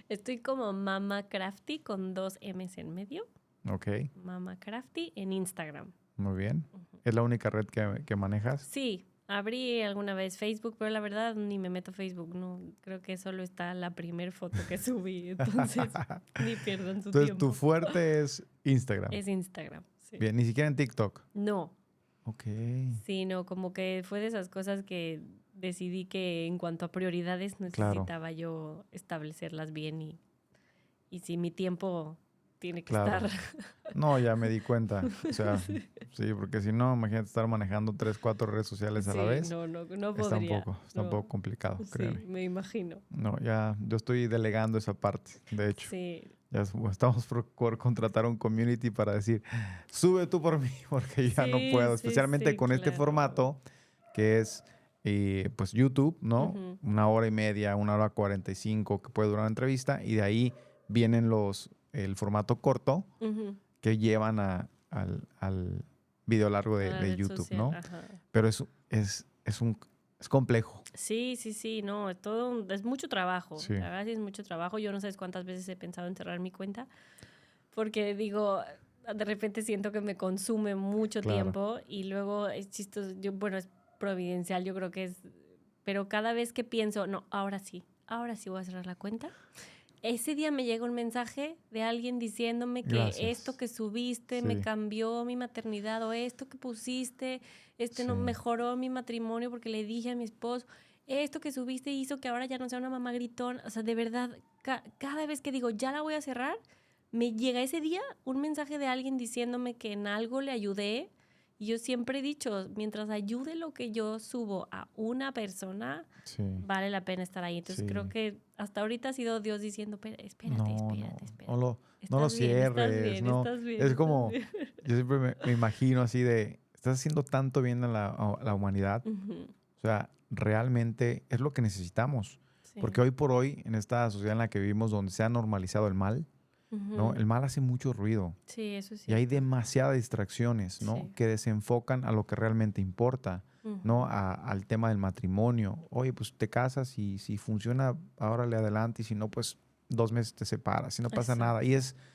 Estoy como Mama Crafty con 2 M's en medio. Ok, Mama Crafty en Instagram. muy bien. Ujú. ¿Es la única red que manejas? Sí, abrí alguna vez Facebook, pero la verdad ni me meto a Facebook. No, creo que solo está la primer foto que subí, entonces ni pierdan su Entonces, tu tiempo. fuerte es Instagram. Es Instagram, sí. Bien, ni siquiera en TikTok. No, Ok, sí, no, como que fue de esas cosas que decidí que en cuanto a prioridades claro, necesitaba yo establecerlas bien y si mi tiempo tiene que estar. claro. No, ya me di cuenta. O sea, Sí, sí, porque si no, imagínate estar manejando 3, 4 redes sociales a la sí, vez. no, no, no Está un podría. poco, está un No, poco complicado, sí, créeme. me imagino. No, ya yo estoy delegando esa parte, de hecho. Sí, Ya estamos por contratar un community para decir, sube tú por mí, porque yo ya no sí, puedo, sí, especialmente sí, con este claro. formato que es, pues, YouTube, ¿no? Ujú, 1 hora y media, 1 hora 45 que puede durar la entrevista, y de ahí vienen el formato corto ujú. que llevan al video largo A la de red YouTube, social, ¿no? ajá. Pero es complejo, Sí, sí, sí, no, es mucho trabajo. sí, La verdad sí es mucho trabajo. Yo no sé cuántas veces he pensado en cerrar mi cuenta, porque digo, de repente siento que me consume mucho claro, tiempo y luego es chistoso, bueno, es providencial, yo creo que es, pero cada vez que pienso, no, ahora sí voy a cerrar la cuenta. Ese día me llega un mensaje de alguien diciéndome que esto gracias, que subiste me sí, cambió mi maternidad o esto que pusiste, sí, no mejoró mi matrimonio porque le dije a mi esposo, esto que subiste hizo que ahora ya no sea una mamá gritón. O sea, de verdad, cada vez que digo, ya la voy a cerrar, me llega ese día un mensaje de alguien diciéndome que en algo le ayudé Y yo siempre he dicho, mientras ayude lo que yo subo a una persona, Sí. vale la pena estar ahí. Entonces creo Sí. que hasta ahorita ha sido Dios diciendo, espérate, No, espérate, espérate. no lo Estás bien, estás cierres, bien, no. estás bien, Es estás como, bien. yo siempre me imagino así de, estás haciendo tanto bien a la humanidad. Ujú, O sea, realmente es lo que necesitamos. Porque sí. hoy por hoy, en esta sociedad en la que vivimos, donde se ha normalizado el mal, ¿no? Ujú, El mal hace mucho ruido. sí, eso es Y hay cierto. demasiadas distracciones, ¿no? Sí. Que desenfocan a lo que realmente importa, ¿no? Ujú, Al tema del matrimonio. Oye, pues te casas y si funciona, ahora le adelante y si no, pues 2 meses te separas, si no pasa nada. Y exacto. es,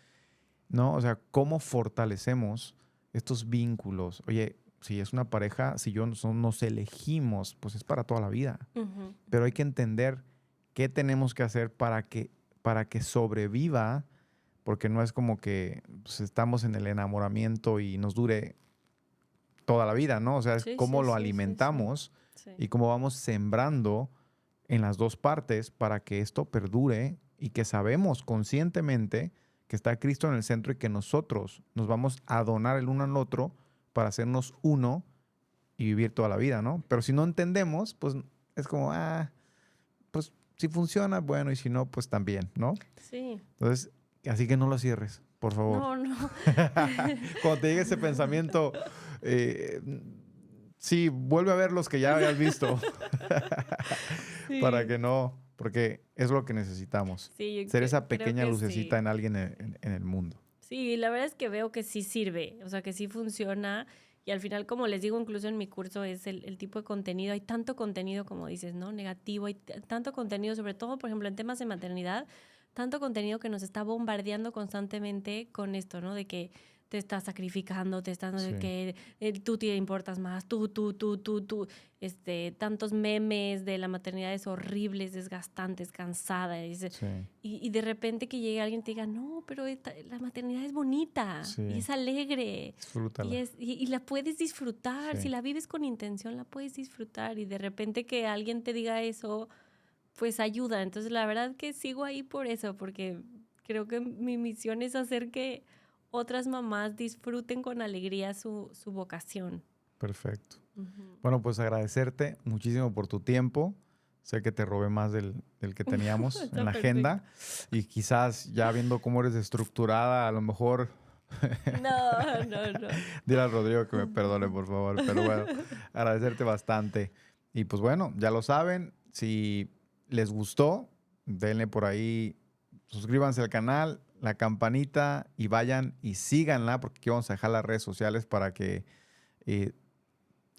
¿no? O sea, ¿cómo fortalecemos estos vínculos? Oye, si es una pareja, si nos elegimos, pues es para toda la vida. Ujú, Pero hay ujú. que entender qué tenemos que hacer para que sobreviva, porque no es como que pues, estamos en el enamoramiento y nos dure toda la vida, ¿no? O sea, es Sí, cómo sí, lo sí, sí, sí. alimentamos Sí. y cómo vamos sembrando en las dos partes para que esto perdure y que sabemos conscientemente que está Cristo en el centro y que nosotros nos vamos a donar el uno al otro para hacernos uno y vivir toda la vida, ¿no? Pero si no entendemos, pues es como, pues si funciona, bueno, y si no, pues también, ¿no? Sí. Entonces, así que no lo cierres, por favor. No, no. Cuando te llegue ese pensamiento, eh, sí, vuelve a ver los que ya habías visto para Sí. que no, porque es lo que necesitamos, Sí, yo ser esa creo pequeña que lucecita sí. en alguien en el mundo. Sí, la verdad es que veo que sí sirve, o sea, que sí funciona. Y al final, como les digo, incluso en mi curso es el tipo de contenido. Hay tanto contenido, como dices, ¿no? Negativo. Hay tanto contenido, sobre todo, por ejemplo, en temas de maternidad, tanto contenido que nos está bombardeando constantemente con esto, ¿no? De que te estás sacrificando, te estás, de Sí, que tú te importas más, tú. Tantos memes de la maternidad es horribles, desgastantes, cansada. sí, Y de repente que llegue alguien y te diga, no, pero la maternidad es bonita y sí, es alegre disfrútala. y la puedes disfrutar. Si Sí, la vives con intención, la puedes disfrutar. Y de repente que alguien te diga eso, pues ayuda. Entonces, la verdad que sigo ahí por eso, porque creo que mi misión es hacer que otras mamás disfruten con alegría su vocación. perfecto. Ujú. Bueno, pues agradecerte muchísimo por tu tiempo. Sé que te robé más del que teníamos en Está la perfecto. agenda y quizás ya viendo cómo eres estructurada, a lo mejor No, no, no. dile a Rodrigo que me perdone, por favor. Pero bueno, agradecerte bastante. Y pues bueno, ya lo saben, si les gustó, denle por ahí, suscríbanse al canal, la campanita y vayan y síganla porque aquí vamos a dejar las redes sociales para que eh,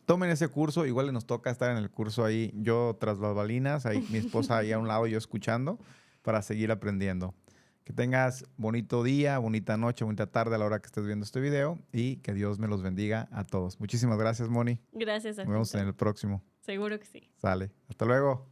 tomen ese curso. Igual nos toca estar en el curso ahí, yo tras las balinas, ahí mi esposa ahí a un lado y yo escuchando para seguir aprendiendo. Que tengas bonito día, bonita noche, bonita tarde a la hora que estés viendo este video y que Dios me los bendiga a todos. Muchísimas gracias, Moni. Gracias a Nos ti, vemos en Tom. el próximo. Seguro que sí. Sale. Hasta luego.